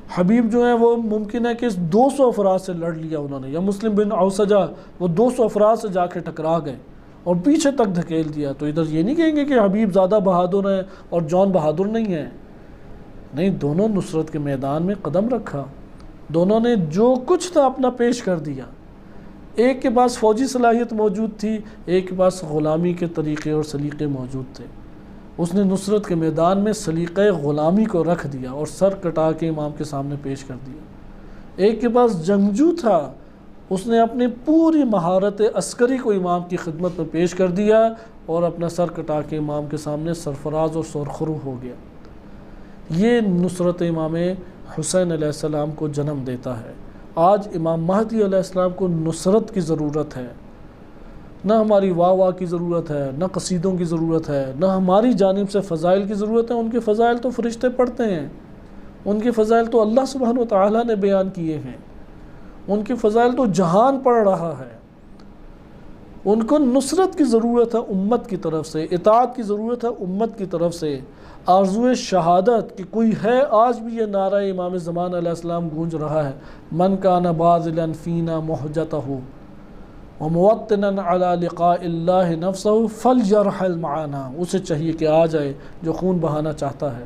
حبیب جو ہیں وہ ممکن ہے کہ 200 افراد سے لڑ لیا انہوں نے، یا مسلم بن اوسجہ وہ 200 افراد سے جا کے ٹکرا گئے اور پیچھے تک دھکیل دیا۔ تو ادھر یہ نہیں کہیں گے کہ حبیب زیادہ بہادر ہیں اور جون بہادر نہیں ہے، نہیں، دونوں نصرت کے میدان میں قدم رکھا، دونوں نے جو کچھ تھا اپنا پیش کر دیا۔ ایک کے پاس فوجی صلاحیت موجود تھی، ایک کے پاس غلامی کے طریقے اور سلیقے موجود تھے۔ اس نے نصرت کے میدان میں سلیقہ غلامی کو رکھ دیا اور سر کٹا کے امام کے سامنے پیش کر دیا۔ ایک کے پاس جنگجو تھا، اس نے اپنی پوری مہارت عسکری کو امام کی خدمت میں پیش کر دیا اور اپنا سر کٹا کے امام کے سامنے سرفراز اور سرخرو ہو گیا۔ یہ نصرت امام حسین علیہ السلام کو جنم دیتا ہے۔ آج امام مہدی علیہ السلام کو نصرت کی ضرورت ہے، نہ ہماری واہ کی ضرورت ہے، نہ قصیدوں کی ضرورت ہے، نہ ہماری جانب سے فضائل کی ضرورت ہے۔ ان کے فضائل تو فرشتے پڑھتے ہیں، ان کے فضائل تو اللہ سبحانہ وتعالی نے بیان کیے ہیں، ان کے فضائل تو جہان پڑھ رہا ہے۔ ان کو نصرت کی ضرورت ہے امت کی طرف سے، اطاعت کی ضرورت ہے امت کی طرف سے، آرزو شہادت کہ کوئی ہے۔ آج بھی یہ نعرہ امام زمان علیہ السلام گونج رہا ہے، من کان باذلا فینا محجتہ وموطنا علی لقاء اللہ نفسہ فلیرحل معنا۔ اسے چاہیے کہ آ جائے جو خون بہانا چاہتا ہے،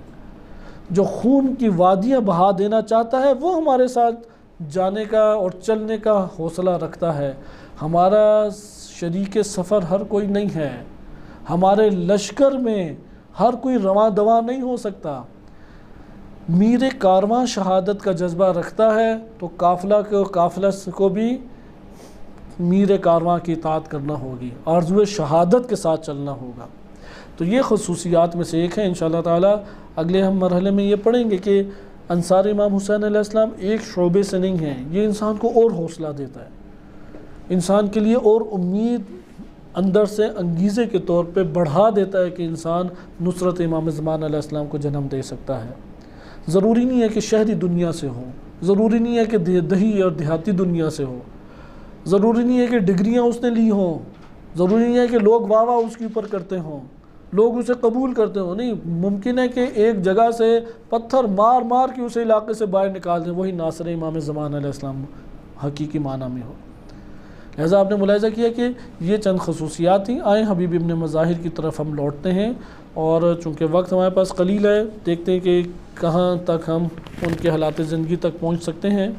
جو خون کی وادیاں بہا دینا چاہتا ہے، وہ ہمارے ساتھ جانے کا اور چلنے کا حوصلہ رکھتا ہے۔ ہمارا شریک سفر ہر کوئی نہیں ہے، ہمارے لشکر میں ہر کوئی رواں دواں نہیں ہو سکتا۔ میر کارواں شہادت کا جذبہ رکھتا ہے تو قافلہ کو بھی میر کارواں کی اطاعت کرنا ہوگی، آرزو شہادت کے ساتھ چلنا ہوگا۔ تو یہ خصوصیات میں سے ایک ہے۔ انشاءاللہ تعالی اگلے ہم مرحلے میں یہ پڑھیں گے کہ انصار امام حسین علیہ السلام ایک شعبے سے نہیں ہیں، یہ انسان کو اور حوصلہ دیتا ہے، انسان کے لیے اور امید اندر سے انگیزے کے طور پہ بڑھا دیتا ہے کہ انسان نصرت امام زمان علیہ السلام کو جنم دے سکتا ہے۔ ضروری نہیں ہے کہ شہری دنیا سے ہو، ضروری نہیں ہے کہ دیہی اور دیہاتی دنیا سے ہو، ضروری نہیں ہے کہ ڈگریاں اس نے لی ہوں، ضروری نہیں ہے کہ لوگ واہ واہ اس کے اوپر کرتے ہوں، لوگ اسے قبول کرتے ہوں۔ نہیں، ممکن ہے کہ ایک جگہ سے پتھر مار مار کے اسے علاقے سے باہر نکال دیں، وہی ناصر امام زمان علیہ السلام حقیقی معنی میں ہو۔ لہذا آپ نے ملاحظہ کیا کہ یہ چند خصوصیات تھیں۔ آئیں حبیب ابن مظاہر کی طرف ہم لوٹتے ہیں، اور چونکہ وقت ہمارے پاس قلیل ہے، دیکھتے ہیں کہ کہاں تک ہم ان کے حالات زندگی تک پہنچ سکتے ہیں۔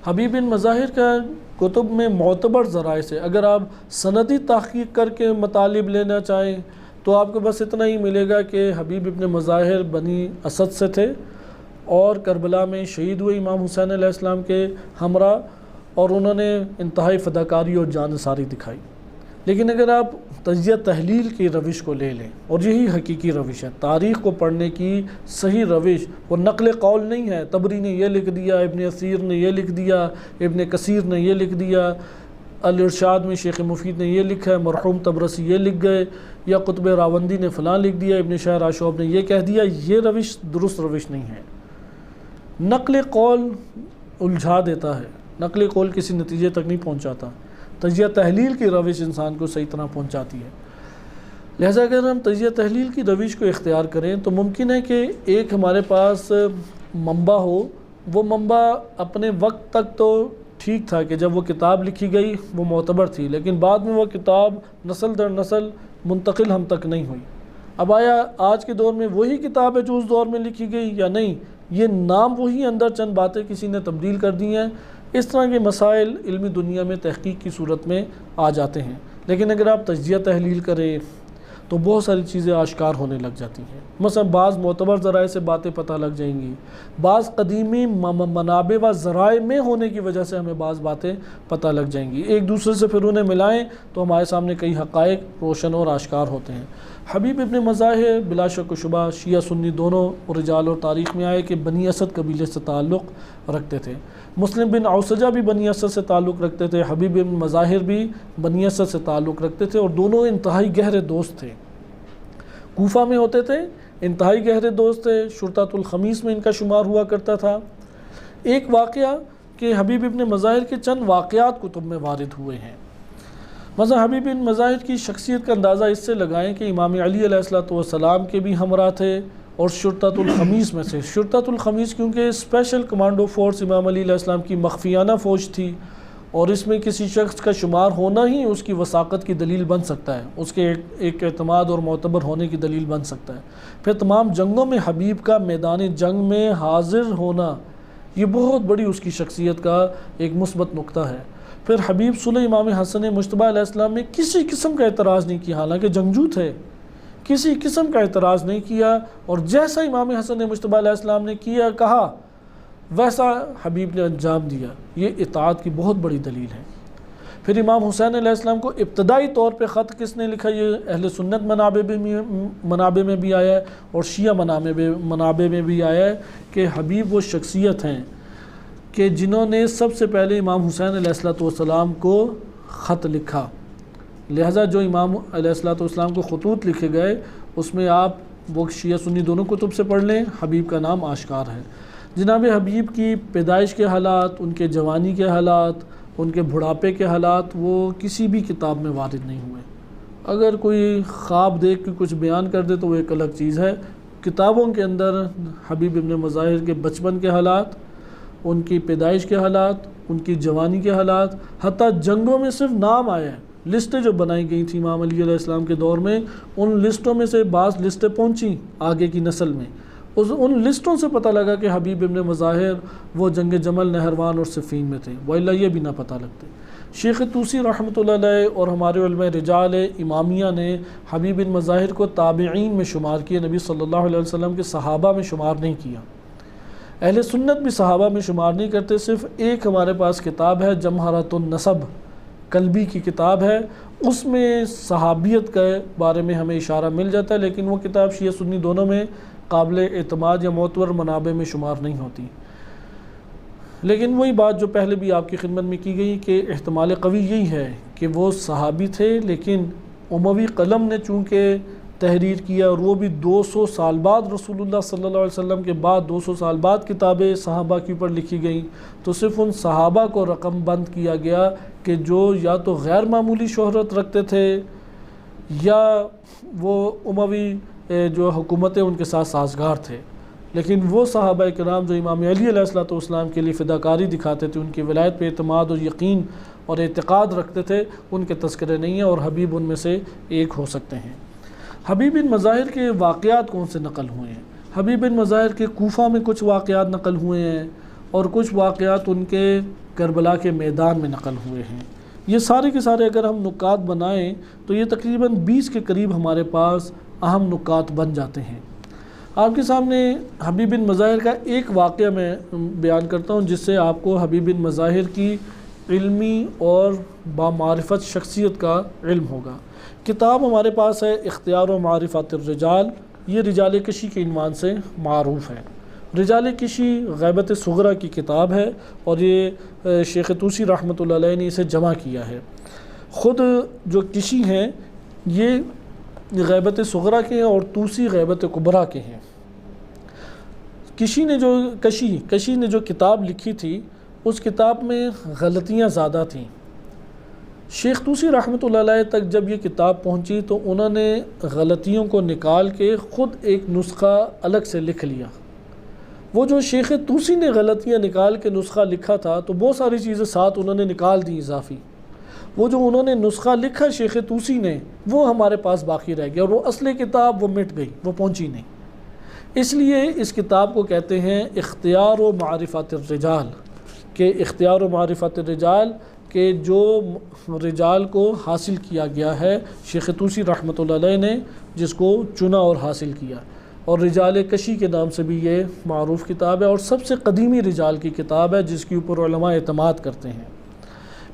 حبیب بن مظاہر کا کتب میں معتبر ذرائع سے اگر آپ سندی تحقیق کر کے مطالب لینا چاہیں تو آپ کو بس اتنا ہی ملے گا کہ حبیب ابن مظاہر بنی اسد سے تھے اور کربلا میں شہید ہوئے امام حسین علیہ السلام کے ہمراہ، اور انہوں نے انتہائی فداکاری اور جانثاری دکھائی۔ لیکن اگر آپ تجزیہ تحلیل کی روش کو لے لیں، اور یہی حقیقی روش ہے تاریخ کو پڑھنے کی صحیح روش، وہ نقل قول نہیں ہے طبری نے یہ لکھ دیا، ابن اثیر نے یہ لکھ دیا، ابن کثیر نے یہ لکھ دیا، الارشاد میں شیخ مفید نے یہ لکھا ہے، مرحوم طبرسی یہ لکھ گئے، یا قطب راوندی نے فلاں لکھ دیا، ابن شاہ راشعب نے یہ کہہ دیا۔ یہ روش درست روش نہیں ہے۔ نقل قول الجھا دیتا ہے، نقل قول کسی نتیجے تک نہیں پہنچاتا، تجزیہ تحلیل کی روش انسان کو صحیح طرح پہنچاتی ہے۔ لہذا اگر ہم تجزیہ تحلیل کی روش کو اختیار کریں تو ممکن ہے کہ ایک ہمارے پاس منبع ہو، وہ منبع اپنے وقت تک تو ٹھیک تھا کہ جب وہ کتاب لکھی گئی وہ معتبر تھی، لیکن بعد میں وہ کتاب نسل در نسل منتقل ہم تک نہیں ہوئی۔ اب آیا آج کے دور میں وہی کتاب ہے جو اس دور میں لکھی گئی یا نہیں؟ یہ نام وہی، اندر چند باتیں کسی نے تبدیل کر دی ہیں۔ اس طرح کے مسائل علمی دنیا میں تحقیق کی صورت میں آ جاتے ہیں، لیکن اگر آپ تجزیہ تحلیل کریں تو بہت ساری چیزیں آشکار ہونے لگ جاتی ہیں۔ مثلا بعض معتبر ذرائع سے باتیں پتہ لگ جائیں گی، بعض قدیمی منابع و ذرائع میں ہونے کی وجہ سے ہمیں بعض باتیں پتہ لگ جائیں گی، ایک دوسرے سے پھر انہیں ملائیں تو ہمارے سامنے کئی حقائق روشن اور آشکار ہوتے ہیں۔ حبیب ابن مظاہر بلا شک و شبہ شیعہ سنی دونوں رجال اور تاریخ میں آئے کہ بنی اسد قبیلے سے تعلق رکھتے تھے۔ مسلم بن عوسجہ بھی بنی اسد سے تعلق رکھتے تھے، حبیب ابن مظاہر بھی بنی اسد سے تعلق رکھتے تھے، اور دونوں انتہائی گہرے دوست تھے۔ کوفہ میں ہوتے تھے، انتہائی گہرے دوست تھے، شرطۃ الخمیس میں ان کا شمار ہوا کرتا تھا۔ ایک واقعہ کہ حبیب ابن مظاہر کے چند واقعات کتب میں وارد ہوئے ہیں۔ مثلا حبیب بن مظاہر کی شخصیت کا اندازہ اس سے لگائیں کہ امام علی علیہ السلام کے بھی ہمراہ تھے، اور شرطۃ الخمیس میں سے، شرطۃ الخمیس کیونکہ اسپیشل کمانڈو فورس امام علی علیہ السلام کی مخفیانہ فوج تھی، اور اس میں کسی شخص کا شمار ہونا ہی اس کی وثاقت کی دلیل بن سکتا ہے، اس کے ایک اعتماد اور معتبر ہونے کی دلیل بن سکتا ہے۔ پھر تمام جنگوں میں حبیب کا میدان جنگ میں حاضر ہونا، یہ بہت بڑی اس کی شخصیت کا ایک مثبت نقطہ ہے۔ پھر حبیب صلح امام حسن مجتبیٰ علیہ السلام نے کسی قسم کا اعتراض نہیں کیا، حالانکہ جنگجو تھے، کسی قسم کا اعتراض نہیں کیا، اور جیسا امام حسن مجتبیٰ علیہ السلام نے کیا کہا ویسا حبیب نے انجام دیا۔ یہ اطاعت کی بہت بڑی دلیل ہے۔ پھر امام حسین علیہ السلام کو ابتدائی طور پہ خط کس نے لکھا؟ یہ اہل سنت منابع میں بھی آیا ہے اور شیعہ منابع میں بھی آیا ہے کہ حبیب وہ شخصیت ہیں کہ جنہوں نے سب سے پہلے امام حسین علیہ السلام کو خط لکھا۔ لہٰذا جو امام علیہ السلام کو خطوط لکھے گئے اس میں آپ وہ شیعہ سنی دونوں کتب سے پڑھ لیں، حبیب کا نام آشکار ہے۔ جناب حبیب کی پیدائش کے حالات، ان کے جوانی کے حالات، ان کے بڑھاپے کے حالات، وہ کسی بھی کتاب میں وارد نہیں ہوئے۔ اگر کوئی خواب دیکھ کے کچھ بیان کر دے تو وہ ایک الگ چیز ہے۔ کتابوں کے اندر حبیب ابن مظاہر کے بچپن کے حالات، ان کی پیدائش کے حالات، ان کی جوانی کے حالات، حتیٰ جنگوں میں صرف نام آیا ہے۔ لسٹیں جو بنائی گئی تھیں امام علی علیہ السلام کے دور میں، ان لسٹوں میں سے بعض لسٹیں پہنچیں آگے کی نسل میں، ان لسٹوں سے پتہ لگا کہ حبیب ابن مظاہر وہ جنگ جمل، نہروان اور صفین میں تھے، وإلا یہ بھی نہ پتہ لگتے۔ شیخ طوسی رحمۃ اللہ علیہ اور ہمارے علماء رجال امامیہ نے حبیب بن مظاہر کو تابعین میں شمار کیا، نبی صلی اللہ علیہ وسلم کے صحابہ میں شمار نہیں کیا۔ اہل سنت بھی صحابہ میں شمار نہیں کرتے، صرف ایک ہمارے پاس کتاب ہے جمہرۃ النسب، کلبی کی کتاب ہے، اس میں صحابیت کے بارے میں ہمیں اشارہ مل جاتا ہے، لیکن وہ کتاب شیعہ سنی دونوں میں قابل اعتماد یا معتبر منابع میں شمار نہیں ہوتی۔ لیکن وہی بات جو پہلے بھی آپ کی خدمت میں کی گئی کہ احتمال قوی یہی ہے کہ وہ صحابی تھے، لیکن اموی قلم نے چونکہ تحریر کیا اور وہ بھی 200 سال بعد، رسول اللہ صلی اللہ علیہ وسلم کے بعد 200 سال بعد کتابیں صحابہ کے اوپر لکھی گئیں، تو صرف ان صحابہ کو رقم بند کیا گیا کہ جو یا تو غیر معمولی شہرت رکھتے تھے یا وہ اموی جو حکومتیں ان کے ساتھ سازگار تھے۔ لیکن وہ صحابہ کرام جو امام علی علیہ السلام کے لیے فداکاری دکھاتے تھے، ان کی ولایت پہ اعتماد اور یقین اور اعتقاد رکھتے تھے، ان کے تذکرے نہیں ہیں، اور حبیب ان میں سے ایک ہو سکتے ہیں۔ حبیب بن مظاہر کے واقعات کون سے نقل ہوئے ہیں؟ حبیب بن مظاہر کے کوفہ میں کچھ واقعات نقل ہوئے ہیں اور کچھ واقعات ان کے کربلا کے میدان میں نقل ہوئے ہیں۔ یہ سارے کے سارے اگر ہم نکات بنائیں تو یہ تقریباً 20 کے قریب ہمارے پاس اہم نکات بن جاتے ہیں۔ آپ کے سامنے حبیب بن مظاہر کا ایک واقعہ میں بیان کرتا ہوں، جس سے آپ کو حبیب بن مظاہر کی علمی اور بامعرفت شخصیت کا علم ہوگا۔ کتاب ہمارے پاس ہے اختیار و معرفت الرجال، یہ رجال کشی کے عنوان سے معروف ہے۔ رجال کشی غیبت صغرا کی کتاب ہے اور یہ شیخ طوسی رحمۃ اللہ علیہ نے اسے جمع کیا ہے۔ خود جو کشی ہیں یہ غیبت صغرا کے ہیں اور طوسی غیبت کبریٰ کے ہیں۔ کشی نے جو کتاب لکھی تھی اس کتاب میں غلطیاں زیادہ تھیں۔ شیخ طوسی رحمۃ اللہ علیہ تک جب یہ کتاب پہنچی تو انہوں نے غلطیوں کو نکال کے خود ایک نسخہ الگ سے لکھ لیا۔ وہ جو شیخ طوسی نے غلطیاں نکال کے نسخہ لکھا تھا تو بہت ساری چیزیں ساتھ انہوں نے نکال دی اضافی۔ وہ جو انہوں نے نسخہ لکھا شیخ طوسی نے وہ ہمارے پاس باقی رہ گیا، اور وہ اصل کتاب وہ مٹ گئی، وہ پہنچی نہیں۔ اس لیے اس کتاب کو کہتے ہیں اختیار و معرفت الرجال، کہ اختیار و معرفت الرجال کہ جو رجال کو حاصل کیا گیا ہے شیخ طوسی رحمۃ اللہ علیہ نے، جس کو چنا اور حاصل کیا، اور رجال کشی کے نام سے بھی یہ معروف کتاب ہے اور سب سے قدیمی رجال کی کتاب ہے جس کے اوپر علماء اعتماد کرتے ہیں۔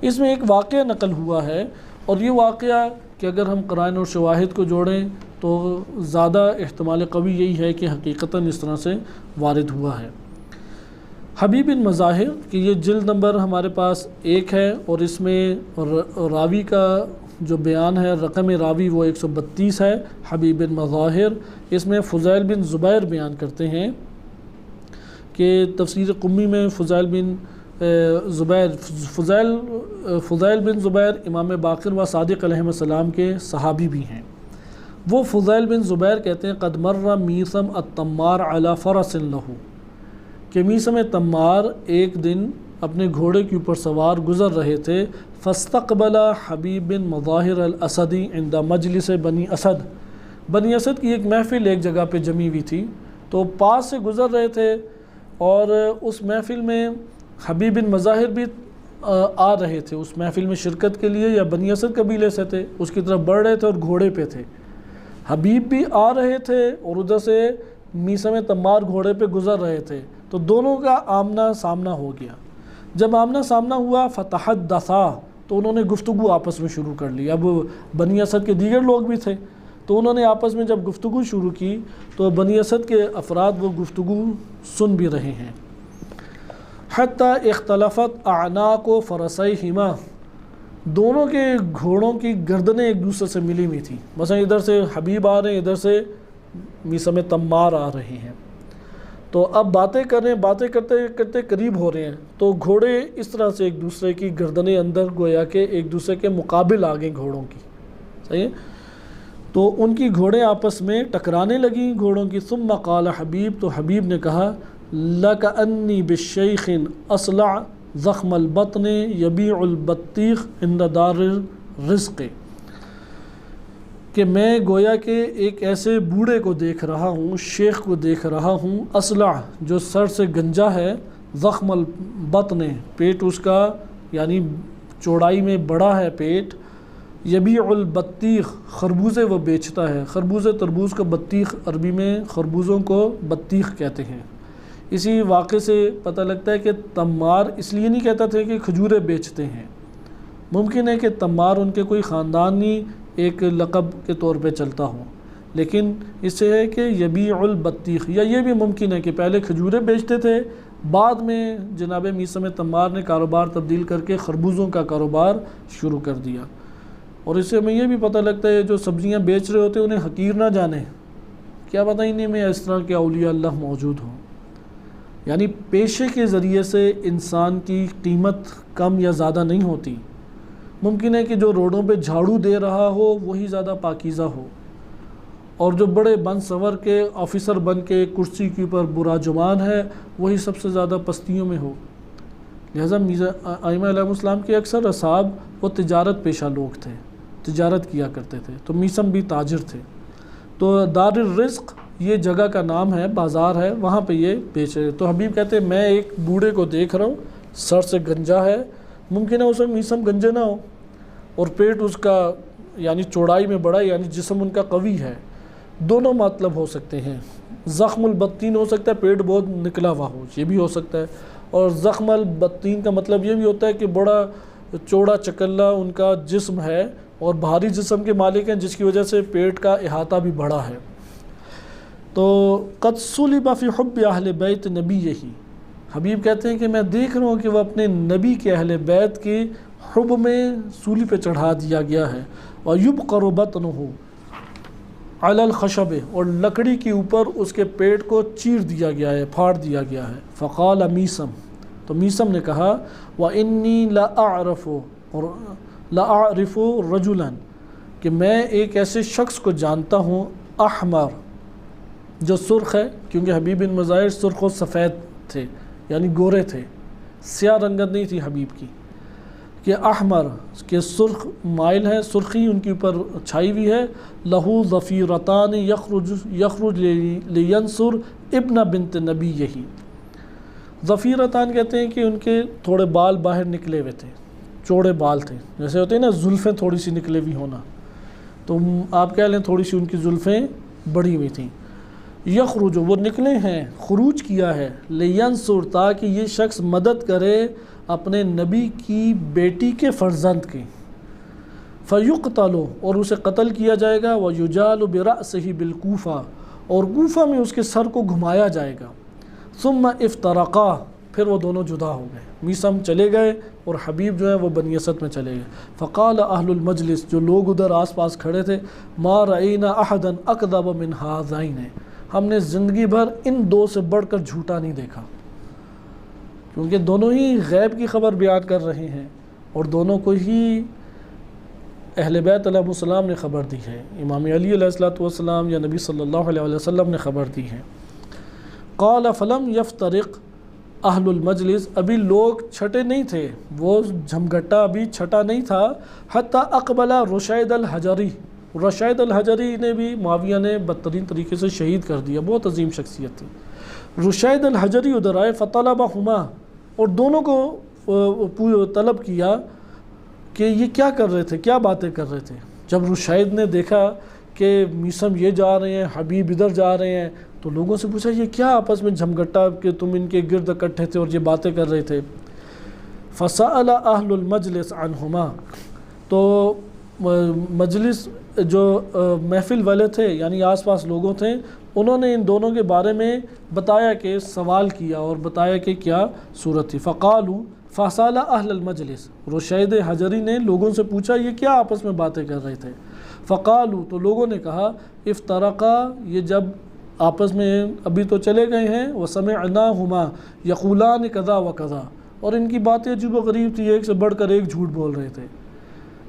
اس میں ایک واقعہ نقل ہوا ہے، اور یہ واقعہ کہ اگر ہم قرائن اور شواہد کو جوڑیں تو زیادہ احتمال قوی یہی ہے کہ حقیقتاً اس طرح سے وارد ہوا ہے۔ حبیب بن مظاہر کی یہ جلد نمبر ہمارے پاس 1 ہے، اور اس میں راوی کا جو بیان ہے رقم راوی وہ 132 ہے۔ حبیب بن مظاہر، اس میں فضیل بن زبیر بیان کرتے ہیں کہ تفسیر قمی میں فضیل بن زبیر امام باقر و صادق علیہ السلام کے صحابی بھی ہیں۔ وہ فضیل بن زبیر کہتے ہیں قد مر میثم التمار علی فرس لہ، کہ میثم تمار ایک دن اپنے گھوڑے کے اوپر سوار گزر رہے تھے، فاستقبل حبیب بن مظاہر الاسدی عند مجلس بنی اسد، بنی اسد کی ایک محفل ایک جگہ پہ جمی ہوئی تھی، تو پاس سے گزر رہے تھے اور اس محفل میں حبیب بن مظاہر بھی آ رہے تھے اس محفل میں شرکت کے لیے، یا بنی اسد قبیلے سے تھے، اس کی طرف بڑھ رہے تھے اور گھوڑے پہ تھے۔ حبیب بھی آ رہے تھے اور ادھر سے میثم تمار گھوڑے پہ گزر رہے تھے، تو دونوں کا آمنا سامنا ہو گیا۔ جب آمنا سامنا ہوا فتحدثا، تو انہوں نے گفتگو آپس میں شروع کر لی۔ اب بنی اسد کے دیگر لوگ بھی تھے، تو انہوں نے آپس میں جب گفتگو شروع کی تو بنی اسد کے افراد وہ گفتگو سن بھی رہے ہیں۔ حتی اختلفت اعناق فرسیہما، دونوں کے گھوڑوں کی گردنیں ایک دوسرے سے ملی ہوئی تھیں۔ مثلا ادھر سے حبیب آ رہے ہیں، ادھر سے میثم تمار آ رہے ہیں، تو اب باتیں کر رہے ہیں، باتیں کرتے کرتے قریب ہو رہے ہیں، تو گھوڑے اس طرح سے ایک دوسرے کی گردنیں اندر گویا کہ ایک دوسرے کے مقابل آ گئیں گھوڑوں کی، صحیح ہے؟ تو ان کی گھوڑے آپس میں ٹکرانے لگیں گھوڑوں کی۔ ثم قال حبیب، تو حبیب نے کہا لَكَأَنِّي بِالشَّيْخٍ أَصْلَعَ زخم البطن، یبیع البطیخ عند دار الرزق، کہ میں جیسے ایک بوڑھے آدمی ہوں جس کے سر میں ایک بڑا سا زخم ہے، اور وہ کہ میں گویا کہ ایک ایسے بوڑھے کو دیکھ رہا ہوں، شیخ کو دیکھ رہا ہوں، اصلع جو سر سے گنجا ہے، ضخم البطن پیٹ اس کا یعنی چوڑائی میں بڑا ہے پیٹ، یبیع البطیخ خربوزے وہ بیچتا ہے، خربوزے تربوز کا بطیخ عربی میں خربوزوں کو بطیخ کہتے ہیں۔ اسی واقعے سے پتہ لگتا ہے کہ تمار اس لیے نہیں کہتا تھا کہ کھجوریں بیچتے ہیں، ممکن ہے کہ تمار ان کے کوئی خاندانی ایک لقب کے طور پہ چلتا ہو، لیکن اس سے ہے کہ یبیع البطیخ، یا یہ بھی ممکن ہے کہ پہلے کھجوریں بیچتے تھے، بعد میں جناب میثم تمار نے کاروبار تبدیل کر کے خربوزوں کا کاروبار شروع کر دیا۔ اور اس سے ہمیں یہ بھی پتہ لگتا ہے جو سبزیاں بیچ رہے ہوتے ہیں انہیں حقیر نہ جانے، کیا پتہ انہیں میں اس طرح کے اولیاء اللہ موجود ہوں۔ یعنی پیشے کے ذریعے سے انسان کی قیمت کم یا زیادہ نہیں ہوتی، ممکن ہے کہ جو روڈوں پہ جھاڑو دے رہا ہو وہی زیادہ پاکیزہ ہو، اور جو بڑے بن سور کے آفیسر بن کے کرسی کے اوپر برا جمان ہے وہی سب سے زیادہ پستیوں میں ہو۔ لہذا ائمہ علیہ السلام کے اکثر اصحاب وہ تجارت پیشہ لوگ تھے، تجارت کیا کرتے تھے، تو میثم بھی تاجر تھے۔ تو دار الرزق یہ جگہ کا نام ہے، بازار ہے، وہاں پہ یہ بیچ رہے۔ تو حبیب کہتے ہیں میں ایک بوڑھے کو دیکھ رہا ہوں، سر سے گنجا ہے، ممکن ہے اس میں میثم گنجے نہ ہو، اور پیٹ اس کا یعنی چوڑائی میں بڑا، یعنی جسم ان کا قوی ہے۔ دونوں مطلب ہو سکتے ہیں، زخم البطین ہو سکتا ہے پیٹ بہت نکلا ہوا ہو، یہ بھی ہو سکتا ہے، اور زخم البطین کا مطلب یہ بھی ہوتا ہے کہ بڑا چوڑا چکلا ان کا جسم ہے اور بھاری جسم کے مالک ہیں، جس کی وجہ سے پیٹ کا احاطہ بھی بڑا ہے۔ تو قد صلب فی حب اہل بیت نبی، یہی حبیب کہتے ہیں کہ میں دیکھ رہا ہوں کہ وہ اپنے نبی کے اہل بیت کی حب میں سولی پہ چڑھا دیا گیا ہے، وَيُبْقَرُ بَطْنُهُ عَلَى الْخَشَبِ، اور لکڑی کے اوپر اس کے پیٹ کو چیر دیا گیا ہے، پھاڑ دیا گیا ہے۔ فقال میثم، تو میثم نے کہا وَإِنِّي لَأَعْرِفُ رَجُلًا، کہ میں ایک ایسے شخص کو جانتا ہوں، احمر جو سرخ ہے، کیونکہ حبیب بن مظاہر سرخ و سفید تھے، یعنی گورے تھے، سیاہ رنگت نہیں تھی حبیب کی، کہ احمر کہ سرخ مائل ہے، سرخی ان کے اوپر چھائی ہوئی ہے، لہو ظفیرتان یخرج لینصر ابن بنت نبی، یہی ظفیرتان کہتے ہیں کہ ان کے تھوڑے بال باہر نکلے ہوئے تھے، چوڑے بال تھے، جیسے ہوتے ہیں نا زلفیں تھوڑی سی نکلے ہوئی ہونا، تو آپ کہہ لیں تھوڑی سی ان کی زلفیں بڑی ہوئی تھیں۔ یخرج وہ نکلے ہیں، خروج کیا ہے، لینصر تاکہ یہ شخص مدد کرے اپنے نبی کی بیٹی کے فرزند کی، فیقتل اور اسے قتل کیا جائے گا، ویجال برأسہ بالکوفہ اور کوفہ میں اس کے سر کو گھمایا جائے گا، ثم افترقا پھر وہ دونوں جدا ہو گئے، میثم چلے گئے اور حبیب جو ہے وہ بنی اسد میں چلے گئے۔ فقال اہل المجلس جو لوگ ادھر آس پاس کھڑے تھے، ما رأینا احدا اکذب من ہذین، ہم نے زندگی بھر ان دو سے بڑھ کر جھوٹا نہیں دیکھا، کیونکہ دونوں ہی غیب کی خبر بیان کر رہے ہیں اور دونوں کو ہی اہل بیت علیہ السلام نے خبر دی ہے، امام علی علیہ السلام یا نبی صلی اللہ علیہ وسلم نے خبر دی ہے۔ قال فلم یفترق اہل المجلس، ابھی لوگ چھٹے نہیں تھے، وہ جھمگٹا ابھی چھٹا نہیں تھا، حتی اقبل رشید الحجری، رشید الحجری نے بھی معاویہ نے بدترین طریقے سے شہید کر دیا، بہت عظیم شخصیت تھی۔ رشید الحجری ادھر آئے، فطلبہما اور دونوں کو طلب کیا کہ یہ کیا کر رہے تھے، کیا باتیں کر رہے تھے۔ جب رشید نے دیکھا کہ میثم یہ جا رہے ہیں، حبیب ادھر جا رہے ہیں، تو لوگوں سے پوچھا یہ کیا آپس میں جھمگٹا کہ تم ان کے گرد اکٹھے تھے اور یہ باتیں کر رہے تھے۔ فسأل اہل المجلس عنہما، تو مجلس جو محفل والے تھے یعنی آس پاس لوگوں تھے، انہوں نے ان دونوں کے بارے میں بتایا کہ سوال کیا اور بتایا کہ کیا صورت تھی۔ فقالوا فسأل اہل المجلس، رشید حجری نے لوگوں سے پوچھا یہ کیا آپس میں باتیں کر رہے تھے۔ فقالوا تو لوگوں نے کہا افترقا، یہ جب آپس میں ابھی تو چلے گئے ہیں، وسمعناہما یقولان کذا و کذا، اور ان کی باتیں عجیب و غریب تھی، ایک سے بڑھ کر ایک جھوٹ بول رہے تھے۔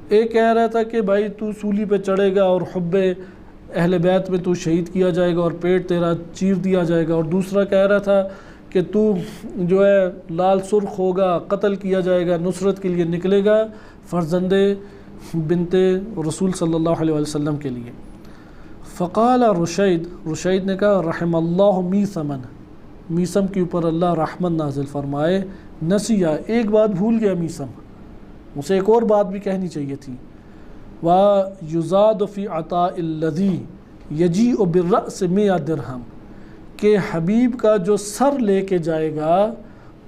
ایک کہہ رہا تھا کہ بھائی تو سولی پہ چڑھے گا اور حب اہل بیت میں تو شہید کیا جائے گا اور پیٹ تیرا چیر دیا جائے گا، اور دوسرا کہہ رہا تھا کہ تو جو ہے لال سرخ ہوگا، قتل کیا جائے گا، نصرت کے لیے نکلے گا، فرزند بنت رسول صلی اللہ علیہ وسلم کے لیے۔ فقال رشید نے کہا رحم اللہ میثمن، میثم کے اوپر اللہ رحمت نازل فرمائے، نسیہ ایک بات بھول گیا میثم، اسے ایک اور بات بھی کہنی چاہیے تھی۔ وَيُزَادُ فِي عَطَاءِ الَّذِي يَجِيءُ بِالرَّأْسِ 100 درہم، کہ حبیب کا جو سر لے کے جائے گا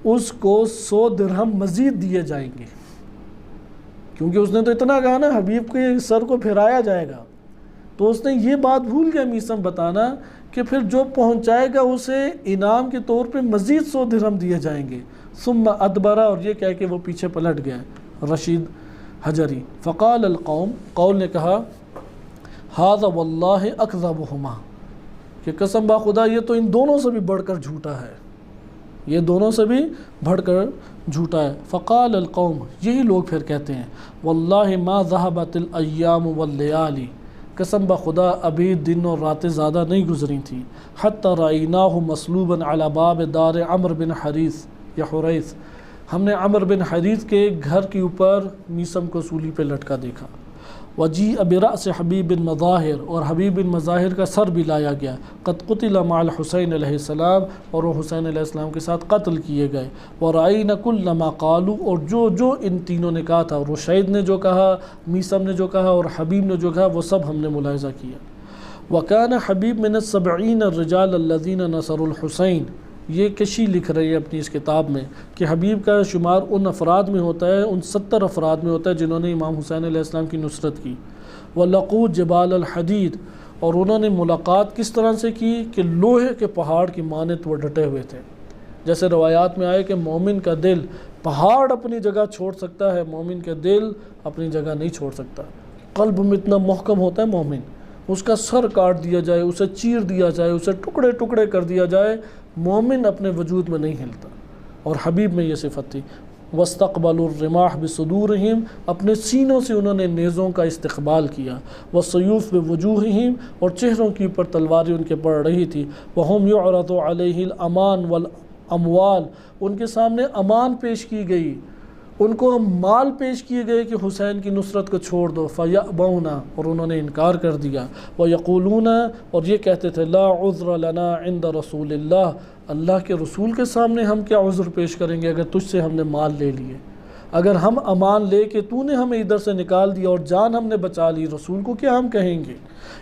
اس کو 100 درہم مزید دیے جائیں گے، کیونکہ اس نے تو اتنا کہا نا حبیب کے سر کو پھرایا جائے گا، تو اس نے یہ بات بھول گیا میثم بتانا کہ پھر جو پہنچائے گا اسے انعام کے طور پہ مزید 100 درہم دیے جائیں گے۔ ثم ادبرا، اور یہ کہہ کہ وہ پیچھے پلٹ گیا رشید حجری۔ فقال القوم، قول نے کہا ھذا واللہ اکذبہما، کہ قسم با خدا یہ تو ان دونوں سے بھی بڑھ کر جھوٹا ہے، یہ دونوں سے بھی بڑھ کر جھوٹا ہے۔ فقال القوم، یہی لوگ پھر کہتے ہیں واللہ ما ذہبت الایام واللیالی، قسم بخدا ابھی دن اور راتیں زیادہ نہیں گزری تھیں، حتی رأیناہ مصلوبا علی باب دار عمرو بن حریث یا حریث، ہم نے عمرو بن حریث کے گھر کے اوپر میثم کو سولی پہ لٹکا دیکھا۔ وجیء برأس حبیب بن مظاہر، اور حبیب بن مظاہر کا سر بھی لایا گیا، قد قتل مع الحسین علیہ السلام، اور وہ حسین علیہ السلام کے ساتھ قتل کیے گئے۔ ورأینا کل ما قالوا، اور جو ان تینوں نے کہا تھا، رشید نے جو کہا، میثم نے جو کہا اور حبیب نے جو کہا، وہ سب ہم نے ملاحظہ کیا۔ وکان حبیب من السبعین الرجال الذین نصروا الحسین، یہ کشی لکھ رہی ہے اپنی اس کتاب میں کہ حبیب کا شمار ان افراد میں ہوتا ہے، ان 70 افراد میں ہوتا ہے جنہوں نے امام حسین علیہ السلام کی نصرت کی۔ وَلَقُوا جِبَالَ الْحَدِيدِ، اور انہوں نے ملاقات کس طرح سے کی کہ لوہے کے پہاڑ کی مانند وہ ڈٹے ہوئے تھے۔ جیسے روایات میں آئے کہ مومن کا دل پہاڑ اپنی جگہ چھوڑ سکتا ہے، مومن کا دل اپنی جگہ نہیں چھوڑ سکتا۔ قلب میں اتنا محکم ہوتا ہے مومن، اس کا سر کاٹ دیا جائے، اسے چیر دیا جائے، اسے ٹکڑے ٹکڑے کر دیا جائے، مومن اپنے وجود میں نہیں ہلتا، اور حبیب میں یہ صفت تھی۔ وَاسْتَقْبَلُوا الرِّمَاحَ بِصُدُورِهِمْ، اپنے سینوں سے انہوں نے نیزوں کا استقبال کیا۔ وَالسَّيُوفُ بِوُجُوهِهِمْ، اور چہروں کے اوپر تلواریں ان کے پڑ رہی تھی۔ وَهُمْ يُعْرَضُ عَلَيْهِ الْأَمَانُ وَالْأَمْوَالُ، ان کے سامنے امان پیش کی گئی، ان کو مال پیش کیے گئے کہ حسین کی نصرت کو چھوڑ دو۔ فَيَأْبَوْنَ، اور انہوں نے انکار کر دیا۔ وَيَقُولُونَ، اور یہ کہتے تھے لَا عُذْرَ لَنَا عِنْدَ رَسُولِ اللَّهِ، اللہ کے رسول کے سامنے ہم کیا عذر پیش کریں گے اگر تجھ سے ہم نے مال لے لیے، اگر ہم امان لے کے تو نے ہمیں ادھر سے نکال دیا اور جان ہم نے بچا لی، رسول کو کیا ہم کہیں گے؟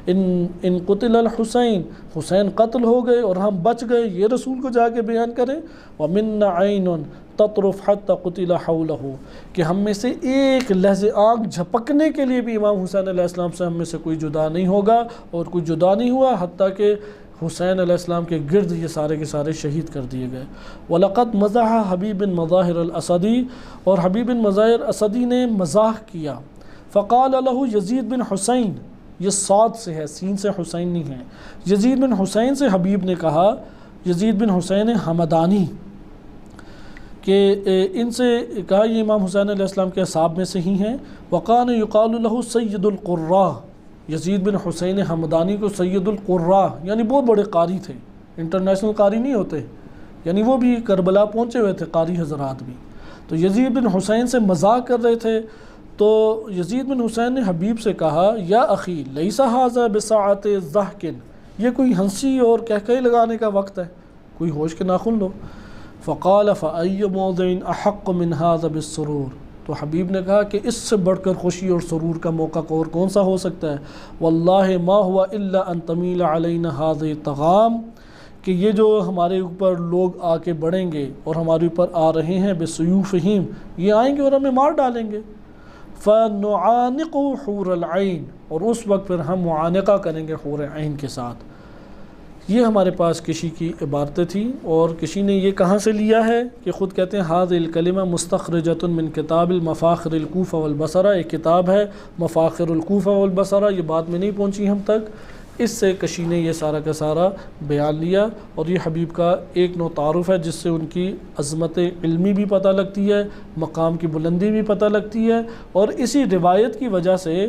ان قتل الحسین، حسین قتل ہو گئے اور ہم بچ گئے، یہ رسول کو جا کے بیان کریں۔ وَمِنَّ عَيْنٌ تَطْرُفْ حَتَّى قُتِلَ حَوْلَهُ، کہ ہم میں سے ایک لحظے آنکھ جھپکنے کے لیے بھی امام حسین علیہ السلام سے ہم میں سے کوئی جدا نہیں ہوگا، اور کوئی جدا نہیں ہوا حتیٰ کہ حسین علیہ السلام کے گرد یہ سارے کے سارے شہید کر دیے گئے۔ وَلَقَدْ مَزَحَ حبیب بن مظاہر الاسدی، اور حبیب بن مظاہر اسدی نے مزاح کیا۔ فقال له یزید بن حسین، یہ صاد سے ہے، سین سے حسین نہیں ہے، یزید بن حسین سے حبیب نے کہا، یزید بن حسین حمدانی، کہ ان سے کہا یہ امام حسین علیہ السلام کے اصحاب میں سے ہی ہیں۔ وقان یقال له سید القراء، یزید بن حسین حمدانی کو سید القراء، یعنی بہت بڑے قاری تھے، انٹرنیشنل قاری نہیں ہوتے، یعنی وہ بھی کربلا پہنچے ہوئے تھے قاری حضرات بھی، تو یزید بن حسین سے مذاق کر رہے تھے۔ تو یزید بن حسین نے حبیب سے کہا یا اخی لیس ھذا بساعۃ ضحک، یہ کوئی ہنسی اور کہکہے لگانے کا وقت ہے، کوئی ہوش کے ناخن لو۔ فقال فأی موضع احق من ھذا بالسرور، تو حبیب نے کہا کہ اس سے بڑھ کر خوشی اور سرور کا موقع اور کون سا ہو سکتا ہے؟ واللہ ما ہوا الا ان تمیل علینا ھذہ الطغام، کہ یہ جو ہمارے اوپر لوگ آ کے بڑھیں گے اور ہمارے اوپر آ رہے ہیں بسیوفہم، یہ آئیں گے اور ہمیں مار ڈالیں گے۔ فنعانق حور العین، اور اس وقت پھر ہم معانقہ کریں گے حور عین کے ساتھ۔ یہ ہمارے پاس کشی کی عبارتیں تھیں، اور کشی نے یہ کہاں سے لیا ہے کہ خود کہتے ہیں ھذہ الکلمہ مستخرجۃ من کتاب المفاخر الکوفہ والبصرہ، ایک کتاب ہے مفاخر الکوفہ والبصرہ، یہ بات میں نہیں پہنچی ہم تک، اس سے کشی نے یہ سارا کا سارا بیان لیا، اور یہ حبیب کا ایک نوع تعارف ہے جس سے ان کی عظمت علمی بھی پتہ لگتی ہے، مقام کی بلندی بھی پتہ لگتی ہے، اور اسی روایت کی وجہ سے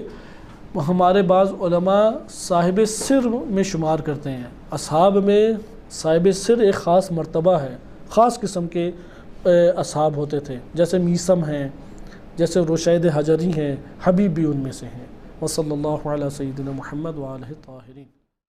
ہمارے بعض علماء صاحب سر میں شمار کرتے ہیں۔ اصحاب میں صاحب سر ایک خاص مرتبہ ہے، خاص قسم کے اصحاب ہوتے تھے، جیسے میثم ہیں، جیسے رشید حجری ہیں، حبیب بھی ان میں سے ہیں۔ وصلی اللہ علی سیدنا محمد وآلہ الطاہرین۔